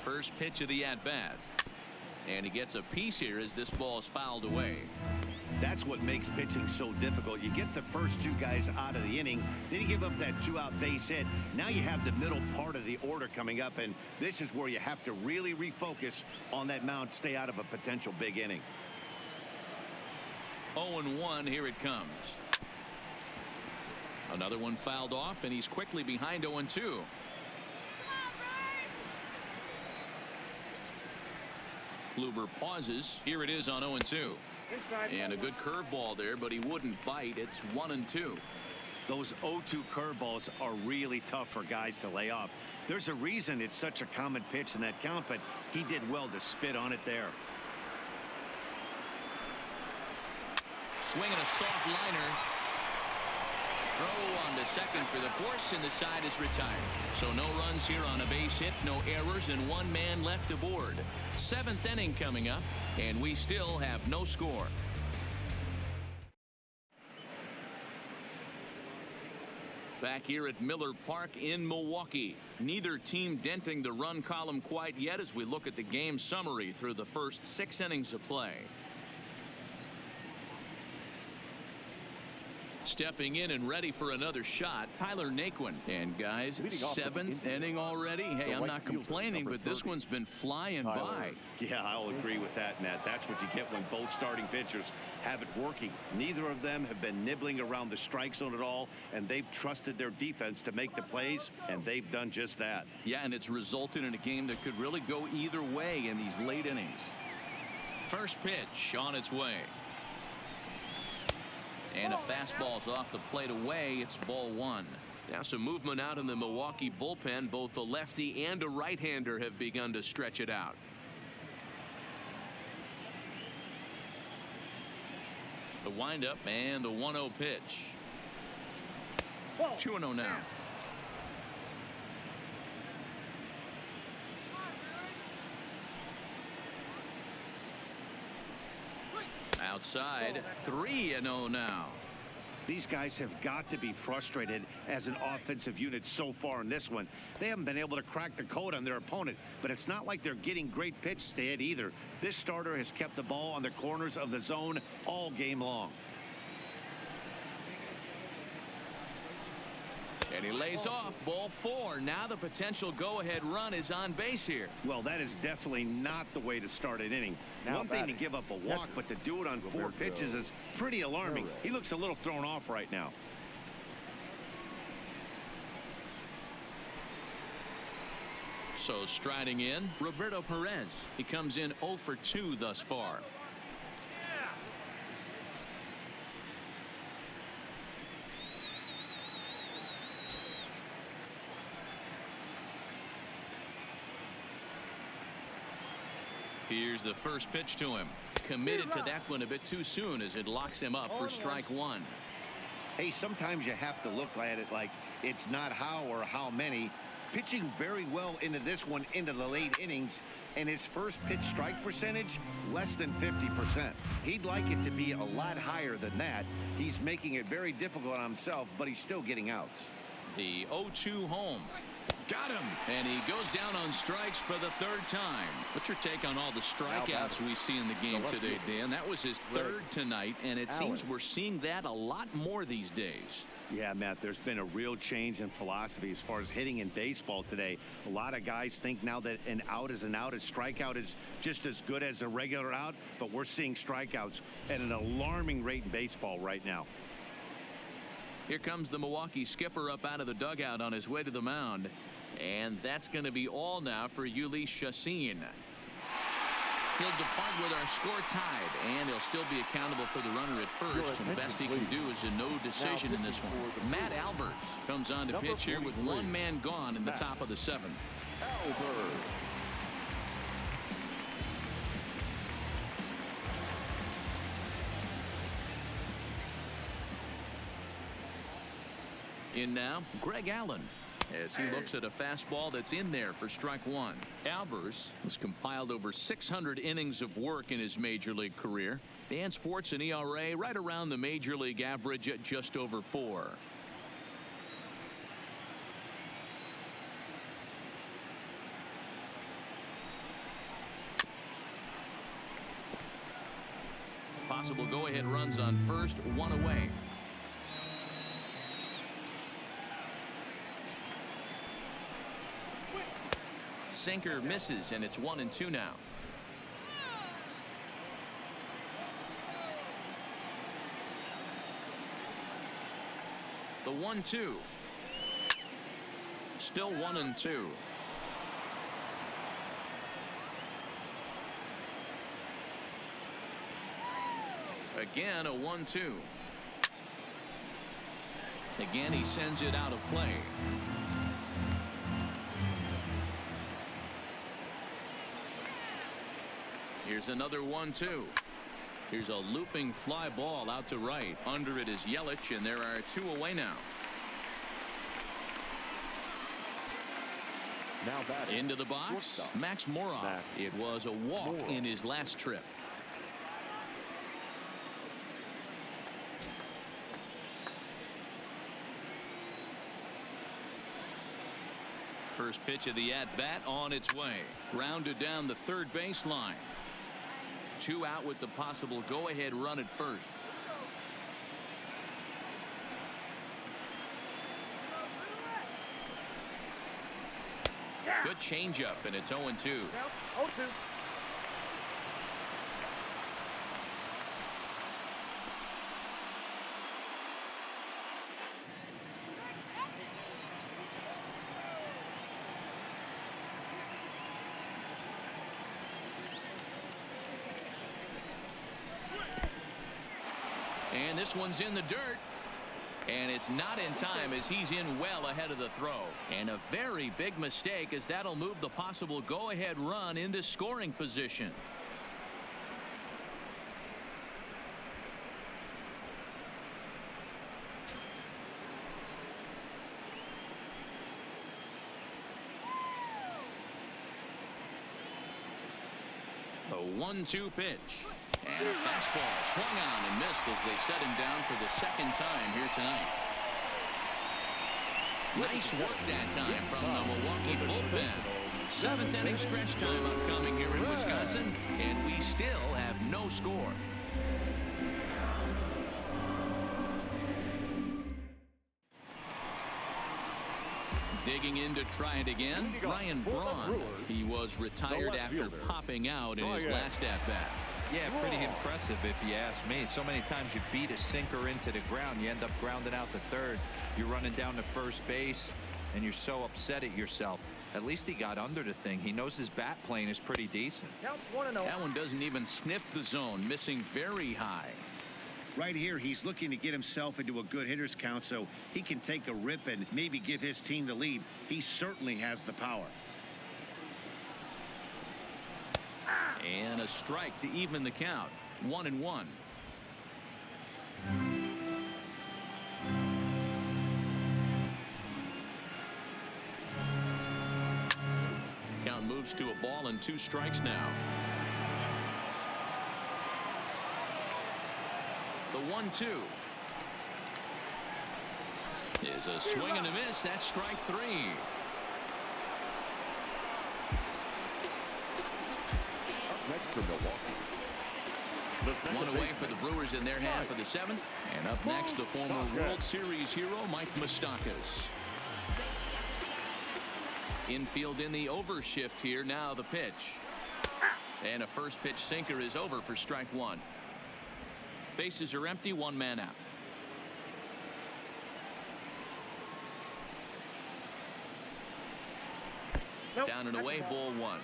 First pitch of the at-bat, and he gets a piece here as this ball is fouled away. That's what makes pitching so difficult. You get the first 2 guys out of the inning, then you give up that 2-out base hit. Now you have the middle part of the order coming up, and this is where you have to really refocus on that mound, stay out of a potential big inning. 0-1. Here it comes. Another one fouled off, and he's quickly behind 0-2. Kluber pauses. Here it is on 0-2. And a good curveball there, but he wouldn't bite. It's 1-2. Those 0-2 curveballs are really tough for guys to lay off. There's a reason it's such a common pitch in that count, but he did well to spit on it there. Swinging a soft liner. Throw on to second for the force, and the side is retired. So no runs here on a base hit, no errors, and one man left aboard. 7th inning coming up, and we still have no score. Back here at Miller Park in Milwaukee. Neither team denting the run column quite yet as we look at the game summary through the first 6 innings of play. Stepping in and ready for another shot, Tyler Naquin. And guys, 7th inning already. Hey, I'm not complaining, but this one's been flying by. Yeah, I'll agree with that, Matt. That's what you get when both starting pitchers have it working. Neither of them have been nibbling around the strike zone at all, and they've trusted their defense to make the plays, and they've done just that. Yeah, and it's resulted in a game that could really go either way in these late innings. First pitch on its way. And a fastball's off the plate away. It's ball 1. Now some movement out in the Milwaukee bullpen. Both a lefty and a right-hander have begun to stretch it out. The windup and the 1-0 pitch. 2-0 now. Outside, 3-0 now. These guys have got to be frustrated as an offensive unit so far in this one. They haven't been able to crack the code on their opponent, but it's not like they're getting great pitches to hit either. This starter has kept the ball on the corners of the zone all game long. And he lays off. Ball 4. Now the potential go-ahead run is on base here. Well, that is definitely not the way to start an inning. One thing to give up a walk, but to do it on 4 pitches is pretty alarming. He looks a little thrown off right now. So striding in, Roberto Perez. He comes in 0 for 2 thus far. Here's the first pitch to him. Committed to that one a bit too soon as it locks him up for strike 1. Hey, sometimes you have to look at it like it's not how or how many. Pitching very well into this one into the late innings, and his first pitch strike percentage less than 50%. He'd like it to be a lot higher than that. He's making it very difficult on himself, but he's still getting outs. The 0-2 home. Got him. And he goes down on strikes for the 3rd time. What's your take on all the strikeouts we see in the game today, Dan? That was his 3rd tonight, and it seems we're seeing that a lot more these days. Yeah, Matt, there's been a real change in philosophy as far as hitting in baseball today. A lot of guys think now that an out is an out. A strikeout is just as good as a regular out, but we're seeing strikeouts at an alarming rate in baseball right now. Here comes the Milwaukee skipper up out of the dugout on his way to the mound. And that's going to be all now for Jhoulys Chacín. He'll depart with our score tied, and he'll still be accountable for the runner at first. And the best he can do is a no decision in this one. Matt Albers comes on to pitch here with 1 man gone in the top of the 7th. In now, Greg Allen, as he looks at a fastball that's in there for strike 1. Albers has compiled over 600 innings of work in his major league career and sports an ERA right around the major league average at just over 4. Possible go-ahead runs on first, 1 away. Sinker misses, and it's 1-2 now. The 1-2. Still 1-2. Again, a 1-2. Again, he sends it out of play. Here's another 1-2. Here's a looping fly ball out to right. Under it is Yelich, and there are 2 away now. Now batting. Into the box, Shortstop. Max Moroff. Max It was a walk Moroff. in his last trip. First pitch of the at-bat on its way. Grounded down the third baseline. 2 out with the possible go-ahead run at first. Good changeup, and it's 0-2. Now, 0-2. And this one's in the dirt. And it's not in time as he's in well ahead of the throw. And a very big mistake as that'll move the possible go-ahead run into scoring position. A 1-2 pitch. And a fastball swung on and missed as they set him down for the second time here tonight. Nice work that time from the Milwaukee bullpen. 7th inning stretch time upcoming here in Wisconsin, and we still have no score. Digging in to try it again, Ryan Braun. He was retired after popping out in his last at-bat. Yeah, pretty impressive if you ask me. So many times you beat a sinker into the ground, you end up grounding out to third. You're running down to first base, and you're so upset at yourself. At least he got under the thing. He knows his bat plane is pretty decent. Count 1-0. That one doesn't even sniff the zone, missing very high. Right here, he's looking to get himself into a good hitter's count so he can take a rip and maybe give his team the lead. He certainly has the power. And a strike to even the count. 1-1. Count moves to a ball and 2 strikes now. The 1-2 is a swing and a miss. That's strike 3. Next for Milwaukee. The second 1 away baseman. for the Brewers in their half of the 7th. And up next, the former World Series hero, Mike Moustakas. Infield in the overshift here. Now the pitch. And a first pitch sinker is over for strike 1. Bases are empty, 1 man out. Nope. Down and away, ball 1.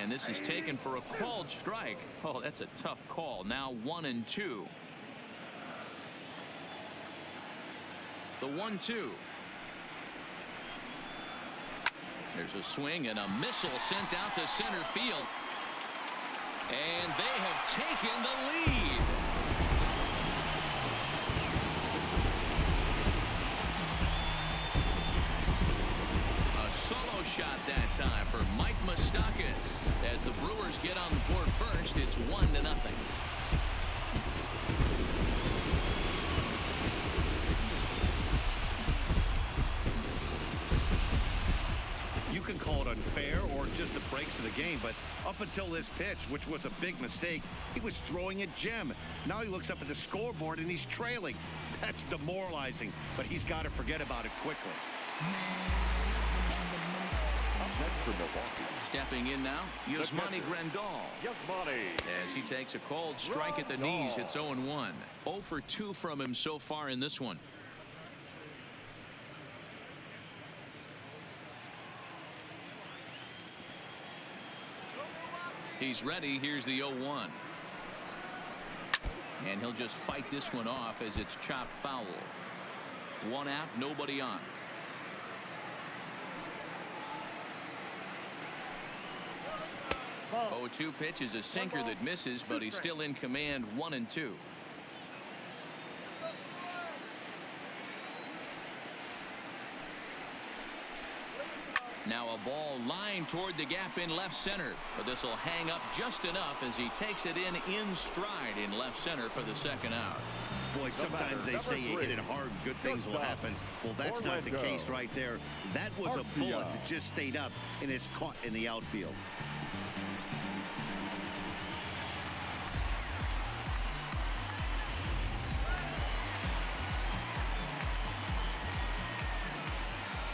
And this is taken for a called strike. Oh, that's a tough call. Now 1-2. The 1-2. There's a swing and a missile sent out to center field. And they have taken the lead. A solo shot that time for Mike Moustakas. As the Brewers get on the board first, it's 1-0. You can call it unfair or just the breaks of the game, but up until this pitch, which was a big mistake, he was throwing a gem. Now he looks up at the scoreboard and he's trailing. That's demoralizing, but he's got to forget about it quickly. Next for Milwaukee. Stepping in now, Yasmani Grandal. Yasmani. As he takes a cold strike at the knees, it's 0-1. 0 for 2 from him so far in this one. He's ready. Here's the 0-1. And he'll just fight this one off as it's chopped foul. 1 out, nobody on. 0-2 pitch is a sinker that misses, but he's still in command. 1-2. Now a ball lined toward the gap in left center, but this will hang up just enough as he takes it in stride in left center for the second out. Boy, sometimes they say you hit it hard, good things will happen. Well, that's not the case right there. That was a bullet that just stayed up and is caught in the outfield.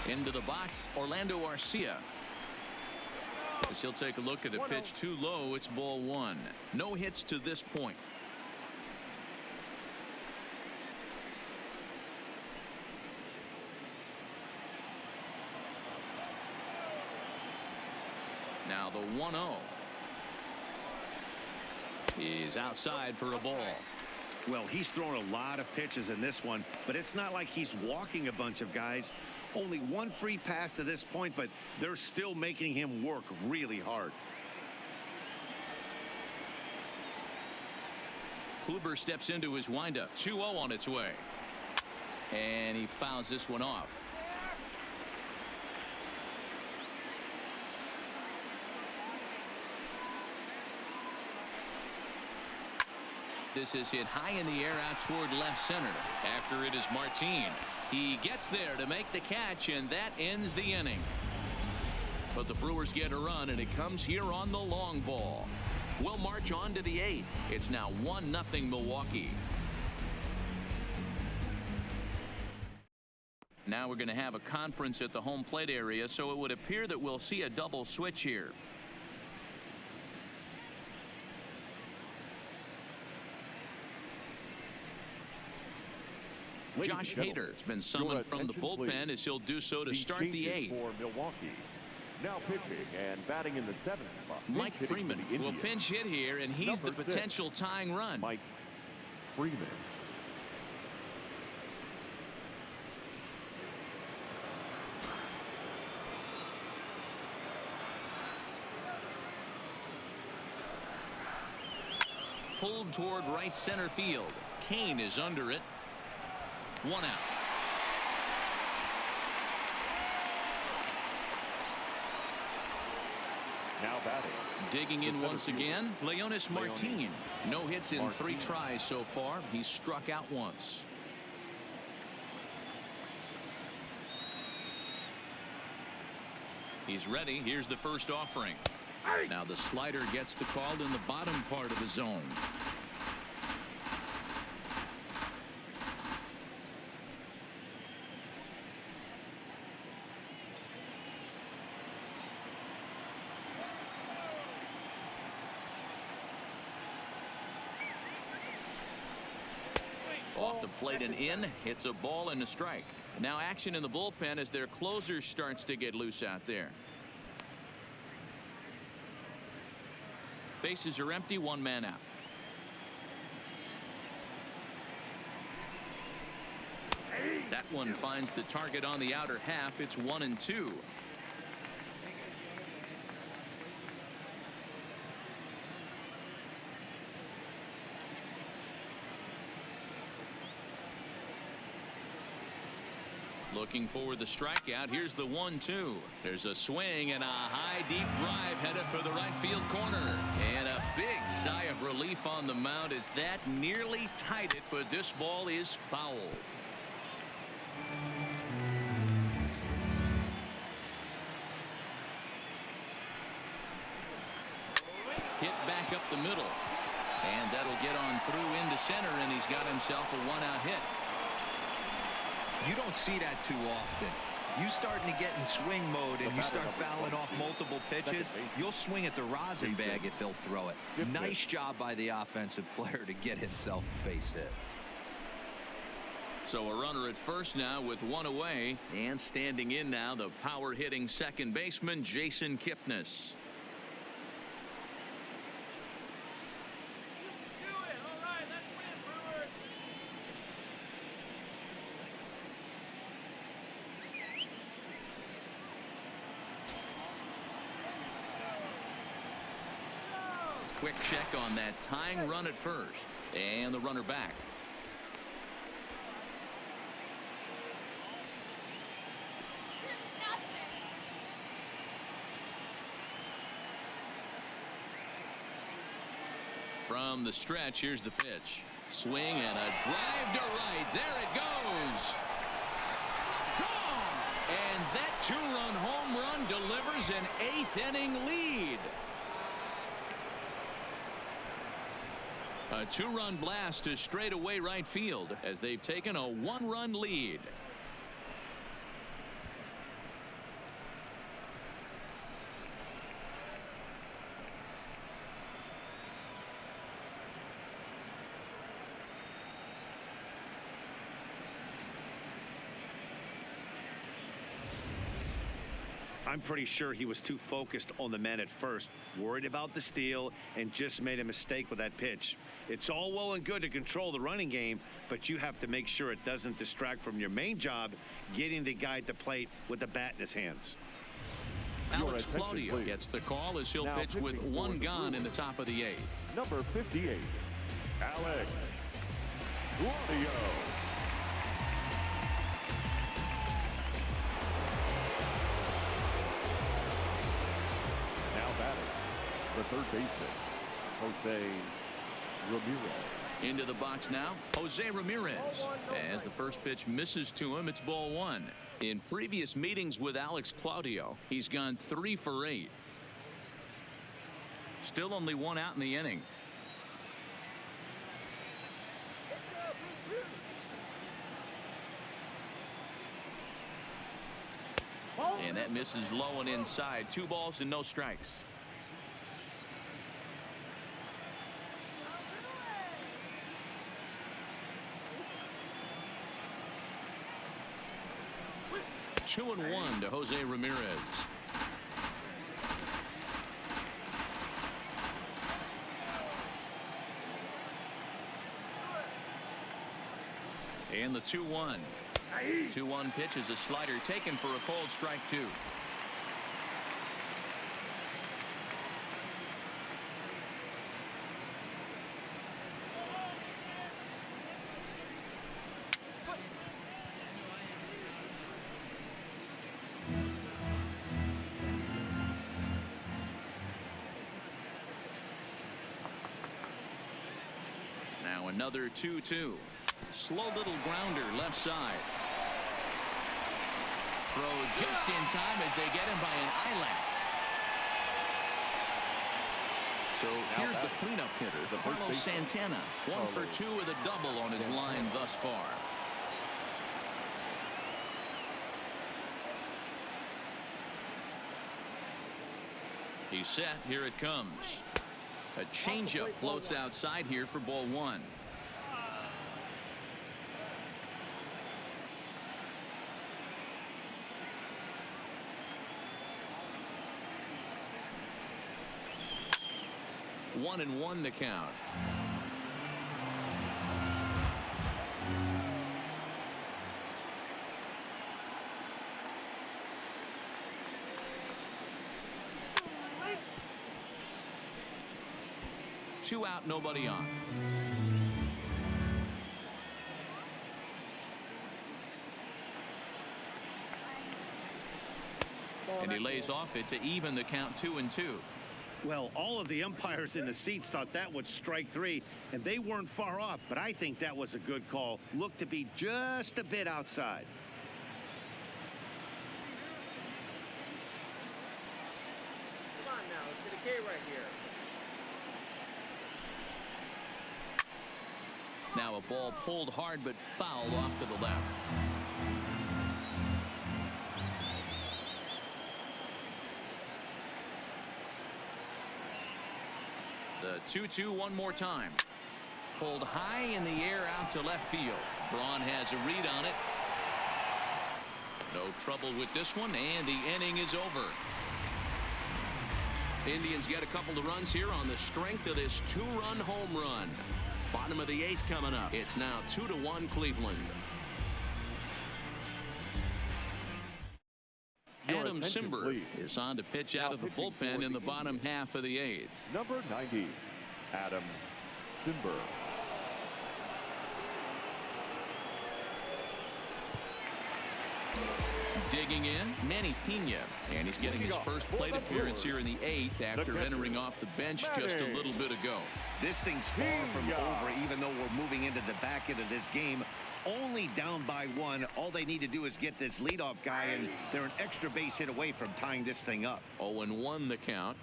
Into the box, Orlando Arcia. As he'll take a look at a pitch too low, it's ball 1. No hits to this point. Now the 1-0 is outside for a ball. Well, he's thrown a lot of pitches in this one, but it's not like he's walking a bunch of guys. Only 1 free pass to this point, but they're still making him work really hard. Kluber steps into his windup. 2-0 on its way. And he fouls this one off. This is hit high in the air out toward left center. After it is Martin. He gets there to make the catch, and that ends the inning. But the Brewers get a run, and it comes here on the long ball. We'll march on to the 8th. It's now 1-0 Milwaukee. Now we're going to have a conference at the home plate area, so it would appear that we'll see a double switch here. Josh Hader has been summoned from the bullpen, as he'll do so to start the 8th. For Milwaukee. Now pitching and batting in the 7th spot. Mike Freeman will pinch hit here, and he's the potential tying run. Mike Freeman. Pulled toward right center field. Kane is under it. 1 out. Now batting. Digging in once again, Leonis Martin. No hits in 3 tries so far. He's struck out once. He's ready. Here's the first offering. Now the slider gets the call in the bottom part of the zone. Off the plate and in. It's a ball and a strike. Now action in the bullpen as their closer starts to get loose out there. Bases are empty. 1 man out. That one finds the target on the outer half. It's 1-2. Looking for the strikeout. Here's the 1-2. There's a swing and a high deep drive headed for the right field corner. And a big sigh of relief on the mound as that nearly tied it, but this ball is foul. Hit back up the middle. And that'll get on through into center, and he's got himself a 1-out hit. You don't see that too often. You starting to get in swing mode and you start fouling off multiple pitches, you'll swing at the rosin bag if he'll throw it. Nice job by the offensive player to get himself a base hit. So a runner at first now with one away, and standing in now the power hitting second baseman Jason Kipnis. Quick check on that tying run at first, and the runner back. From the stretch, here's the pitch. Swing and a drive to right. There it goes. Gone! And that two-run home run delivers an eighth-inning lead. A two-run blast to straightaway right field as they've taken a one-run lead. I'm pretty sure he was too focused on the man at first, worried about the steal, and just made a mistake with that pitch. It's all well and good to control the running game, but you have to make sure it doesn't distract from your main job, getting the guy at the plate with the bat in his hands. Alex Claudio gets the call as he'll pitch with one gone in the top of the eighth. Number 58, Alex Claudio. The third baseman, Jose Ramirez. Into the box now, Jose Ramirez. As the first pitch misses to him, it's ball one. In previous meetings with Alex Claudio, he's gone 3 for 8. Still only one out in the inning. And that misses low and inside. 2 balls and no strikes. Two and 1 to Jose Ramirez. And the 2-1. 2-1 pitch is a slider taken for a cold strike 2. Now another 2-2. Slow little grounder left side. Throw just in time as they get him by an eyelash. So here's the cleanup hitter, Carlos Santana. 1 for 2 with a double on his line thus far. He's set. Here it comes. A changeup floats outside here for ball 1. One and 1 to count. Two out, nobody on. And he lays off it to even the count 2-2. Well, all of the umpires in the seats thought that was strike 3, and they weren't far off, but I think that was a good call. Looked to be just a bit outside. Come on now, let's get a K right here. Now a ball pulled hard but fouled off to the left. 2-2 one more time. Pulled high in the air out to left field. Braun has a read on it. No trouble with this one, and the inning is over. Indians get a couple of runs here on the strength of this two-run home run. Bottom of the 8th coming up. It's now 2-1 Cleveland. Adam Simber is on to pitch out of the bullpen in the bottom half of the 8th. Number 90, Adam Simber. Digging in, Manny Pena, and he's getting his first plate appearance here in the 8th after entering off the bench just a little bit ago. This thing's far from over, even though we're moving into the back end of this game. Only down by 1. All they need to do is get this leadoff guy, and they're an extra base hit away from tying this thing up. 0-1 the count.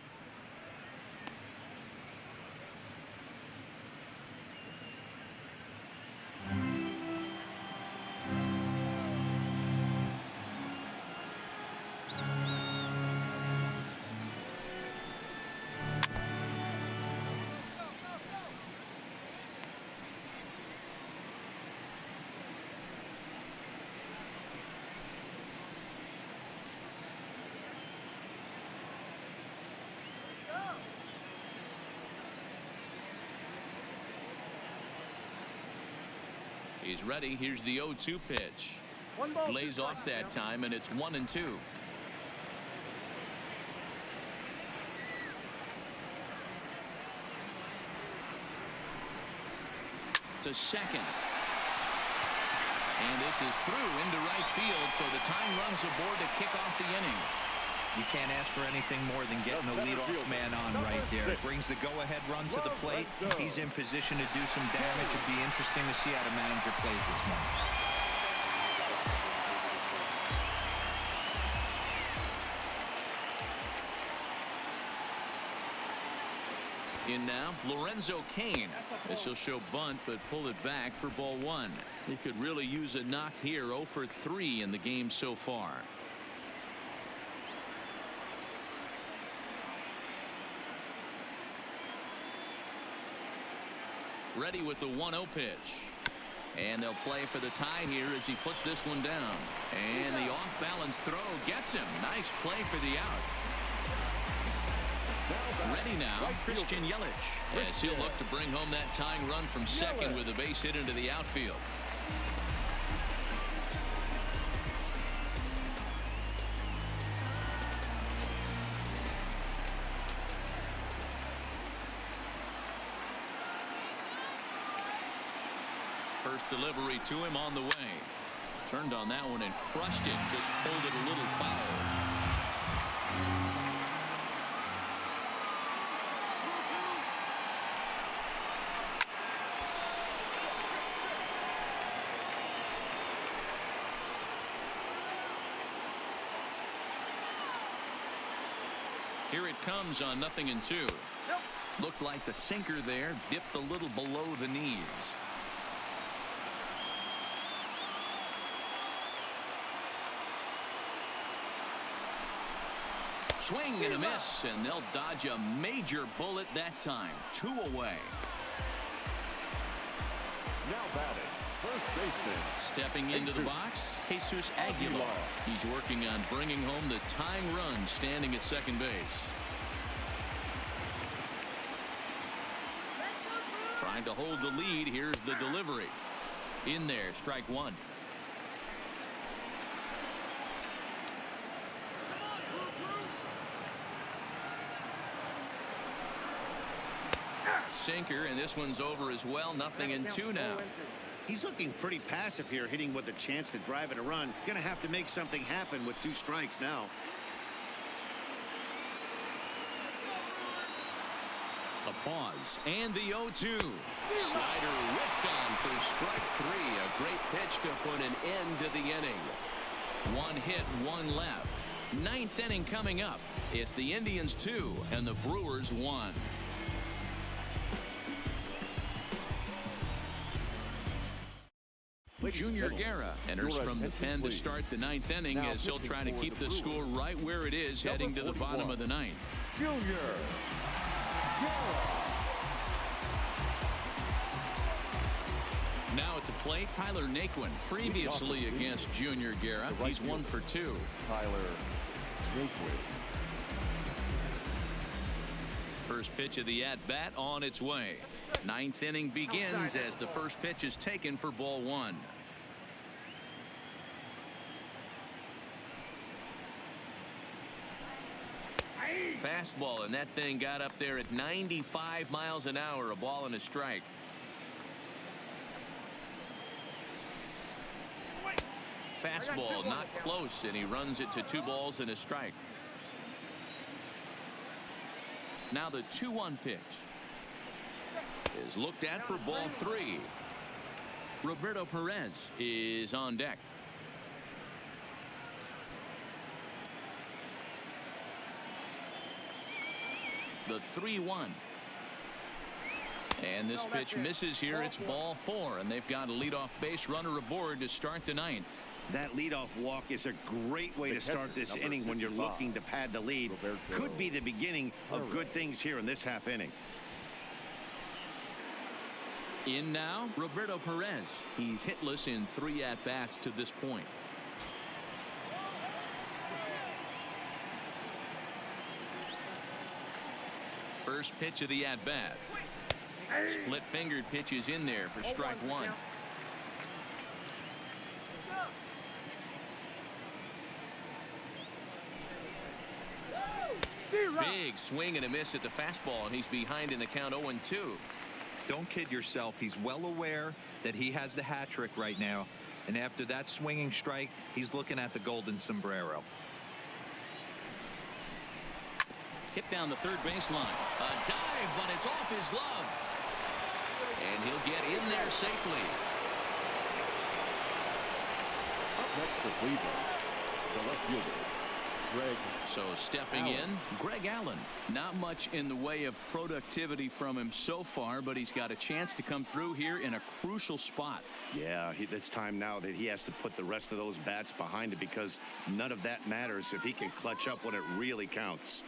He's ready. Here's the 0-2 pitch. Lays off that time, and it's 1-2. To second. And this is through into right field, so the tying runs aboard to kick off the inning. You can't ask for anything more than getting the leadoff man on right there. It brings the go-ahead run to the plate. He's in position to do some damage. It'd be interesting to see how the manager plays this one. In now, Lorenzo Cain. This will show bunt, but pull it back for ball 1. He could really use a knock here. 0 for 3 in the game so far. Ready with the 1-0 pitch. And they'll play for the tie here as he puts this one down. And the off-balance throw gets him. Nice play for the out. Ready now, Christian Yelich, as he'll look to bring home that tying run from second with a base hit into the outfield. First delivery to him on the way. Turned on that one and crushed it. Just pulled it a little foul. Here it comes on 0-2. Looked like the sinker there dipped a little below the knees. Swing and a miss, and they'll dodge a major bullet that time. 2 away. Now batting, first baseman. Stepping into the box, Jesus Aguilar. He's working on bringing home the tying run, standing at second base. Trying to hold the lead. Here's the delivery. In there, strike 1. Sinker, and this one's over as well. 0-2 now. He's looking pretty passive here, hitting with a chance to drive it a run. Gonna have to make something happen with 2 strikes now. A pause, and the 0-2. Slider whiffed on for strike 3. A great pitch to put an end to the inning. 1 hit, 1 left. 9th inning coming up. It's the Indians 2 and the Brewers 1. Junior Guerra enters from the pen to start the 9th inning as he'll try to keep the score right where it is heading to the bottom of the 9th. Junior Guerra. Now at the plate, Tyler Naquin. Previously against Junior Guerra, he's 1 for 2. Tyler Naquin. First pitch of the at-bat on its way. Ninth inning begins as the first pitch is taken for ball 1. Fastball, and that thing got up there at 95 miles an hour. A ball and a strike. Fastball not close, and he runs it to 2 balls and a strike. Now the 2-1 pitch is looked at for ball 3. Roberto Perez is on deck. The 3-1. And this pitch misses here. It's ball 4, and they've got a leadoff base runner aboard to start the 9th. That leadoff walk is a great way to start this inning when you're looking to pad the lead. Could be the beginning of good things here in this half inning. In now, Roberto Perez. He's hitless in 3 at-bats to this point. First pitch of the at-bat. Split-fingered pitch is in there for strike 1. Big swing and a miss at the fastball, and he's behind in the count 0-2. Don't kid yourself. He's well aware that he has the hat trick right now, and after that swinging strike, he's looking at the golden sombrero. Hit down the third baseline. A dive, but it's off his glove. And he'll get in there safely. Up next for Cleveland, the left fielder, Greg. So stepping in, Greg Allen. Not much in the way of productivity from him so far, but he's got a chance to come through here in a crucial spot. Yeah, it's time now that he has to put the rest of those bats behind it, because none of that matters if he can clutch up when it really counts.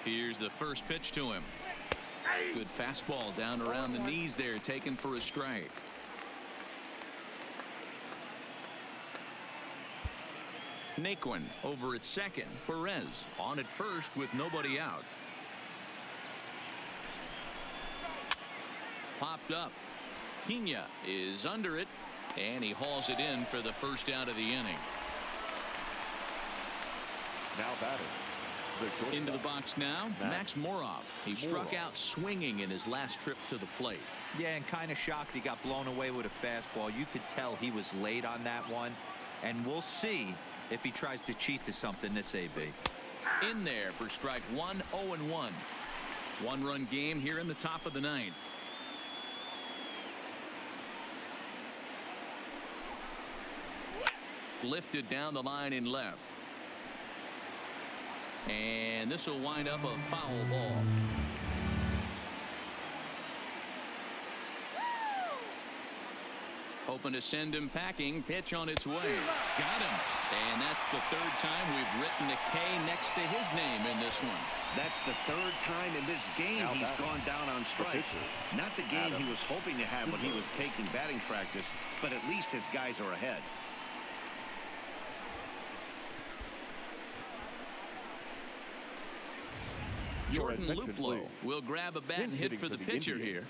Here's the first pitch to him. Good fastball down around the knees there, taken for a strike. Naquin over at second. Perez on at first with nobody out. Popped up. Pena is under it, and he hauls it in for the first out of the inning. Now batting. Into the box now, Max Moroff. He struck out swinging in his last trip to the plate. Yeah, and kind of shocked he got blown away with a fastball. You could tell he was late on that one, and we'll see if he tries to cheat to something this AB. In there for strike 1, 0-1. One-run game here in the top of the 9th. Lifted down the line in left. And this will wind up a foul ball. Hoping to send him packing. Pitch on its way. Got him. And that's the 3rd time we've written a K next to his name in this one. That's the 3rd time in this game he's gone down on strikes. Not the game he was hoping to have when he was taking batting practice, but at least his guys are ahead. Jordan Luplow will grab a bat and hit for the pitcher here.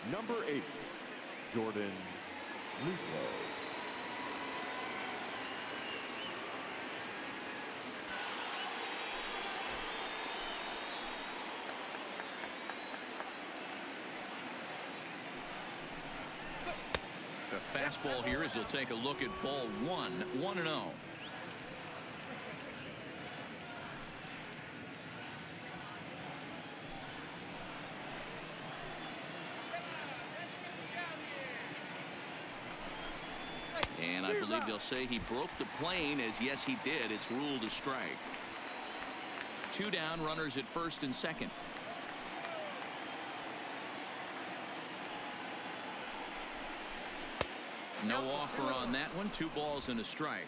Number 8, Jordan Luplow. The fastball here as he'll take a look at ball 1, 1-0. And I believe they'll say he broke the plane, as yes he did. It's ruled a strike. 2 down, runners at first and second. No offer on that one. 2 balls and a strike.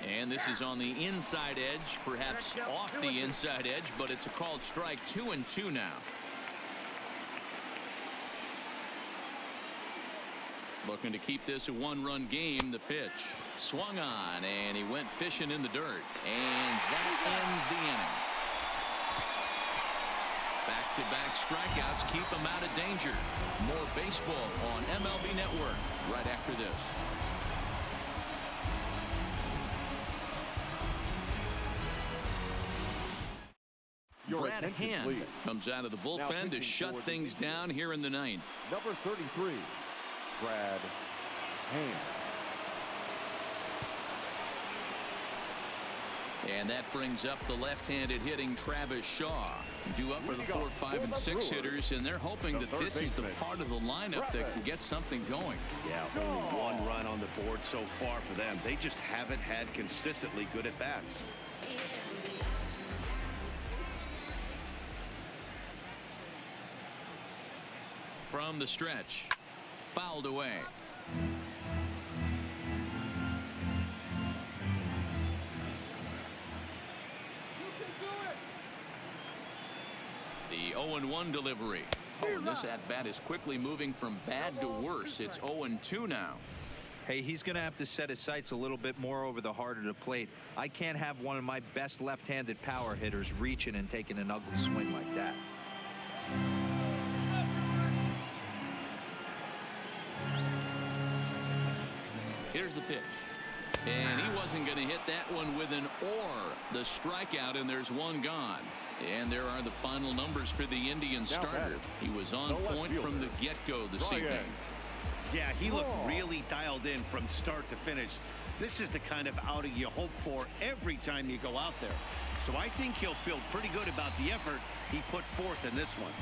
And this is on the inside edge, perhaps off the inside edge, but it's a called strike. 2-2 now. Looking to keep this a one-run game. The pitch swung on, and he went fishing in the dirt. And that ends the inning. Back-to-back strikeouts keep him out of danger. More baseball on MLB Network right after this. Brad Hand comes out of the bullpen to shut things down here in the ninth. Number 33, Brad Hand. And that brings up the left-handed hitting Travis Shaw. Due up for the 4, 5, and 6 hitters, and they're hoping that this is the part of the lineup that can get something going. Yeah, only one run on the board so far for them. They just haven't had consistently good at-bats. From the stretch, fouled away. The 0-1 delivery. Oh, and this at-bat is quickly moving from bad to worse. It's 0-2 now. Hey, he's going to have to set his sights a little bit more over the heart of the plate. I can't have one of my best left-handed power hitters reaching and taking an ugly swing like that. Here's the pitch. And he wasn't going to hit that one with an or. The strikeout, and there's one gone. And there are the final numbers for the Indian starter. He was on point from the get-go this evening. Yeah, he looked really dialed in from start to finish. This is the kind of outing you hope for every time you go out there. So I think he'll feel pretty good about the effort he put forth in this one.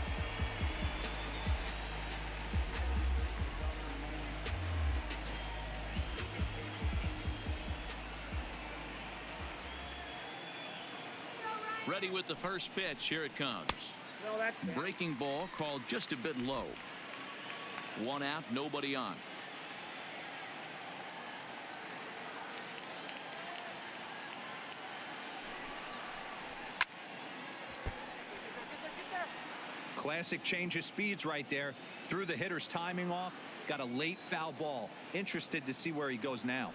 Ready with the first pitch. Here it comes. Breaking ball called just a bit low. One out, nobody on. Classic change of speeds right there. Threw the hitter's timing off. Got a late foul ball. Interested to see where he goes now.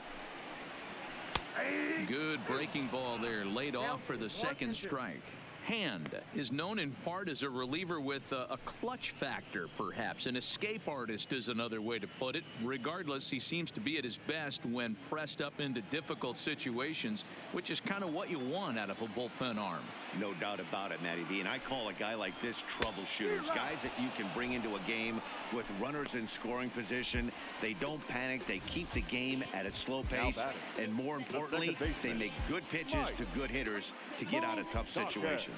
Good breaking ball there, laid off for the second strike. Hand is known in part as a reliever with a clutch factor, perhaps. An escape artist is another way to put it. Regardless, he seems to be at his best when pressed up into difficult situations, which is kind of what you want out of a bullpen arm. No doubt about it, Matty B. And I call a guy like this troubleshooters. Guys that you can bring into a game with runners in scoring position. They don't panic. They keep the game at a slow pace. And more importantly, they make good pitches to good hitters to get out of tough situations.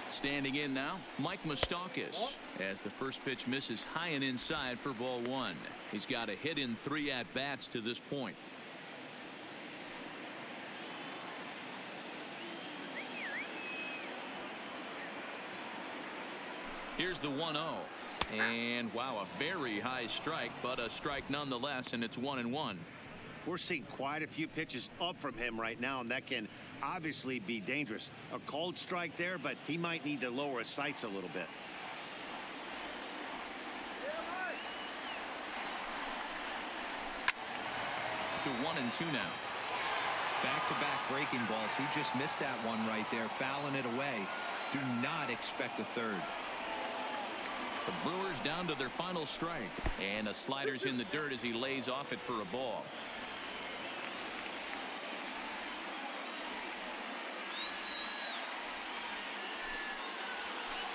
Standing in now, Mike Moustakas, as the first pitch misses high and inside for ball one. He's got a hit in 3 at-bats to this point. Here's the 1-0. And wow, a very high strike, but a strike nonetheless, and it's 1-1. We're seeing quite a few pitches up from him right now, and that can obviously be dangerous. A cold strike there, but he might need to lower his sights a little bit. To 1-2 now. Back-to-back breaking balls. He just missed that one right there, fouling it away. Do not expect a third. The Brewers down to their final strike, and a slider's in the dirt as he lays off it for a ball.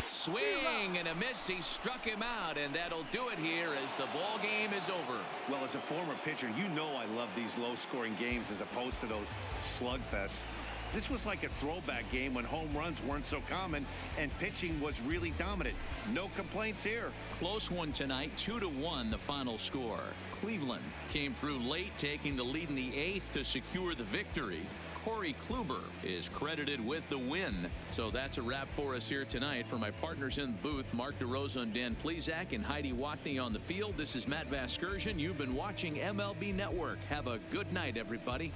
Swing and a miss. He struck him out, and that'll do it here as the ball game is over. Well, as a former pitcher, you know I love these low-scoring games as opposed to those slugfests. This was like a throwback game when home runs weren't so common and pitching was really dominant. No complaints here. Close one tonight, 2-1 the final score. Cleveland came through late, taking the lead in the 8th to secure the victory. Corey Kluber is credited with the win. So that's a wrap for us here tonight. For my partners in the booth, Mark DeRosa and Dan Plesac and Heidi Watney on the field, this is Matt Vasgersian. You've been watching MLB Network. Have a good night, everybody.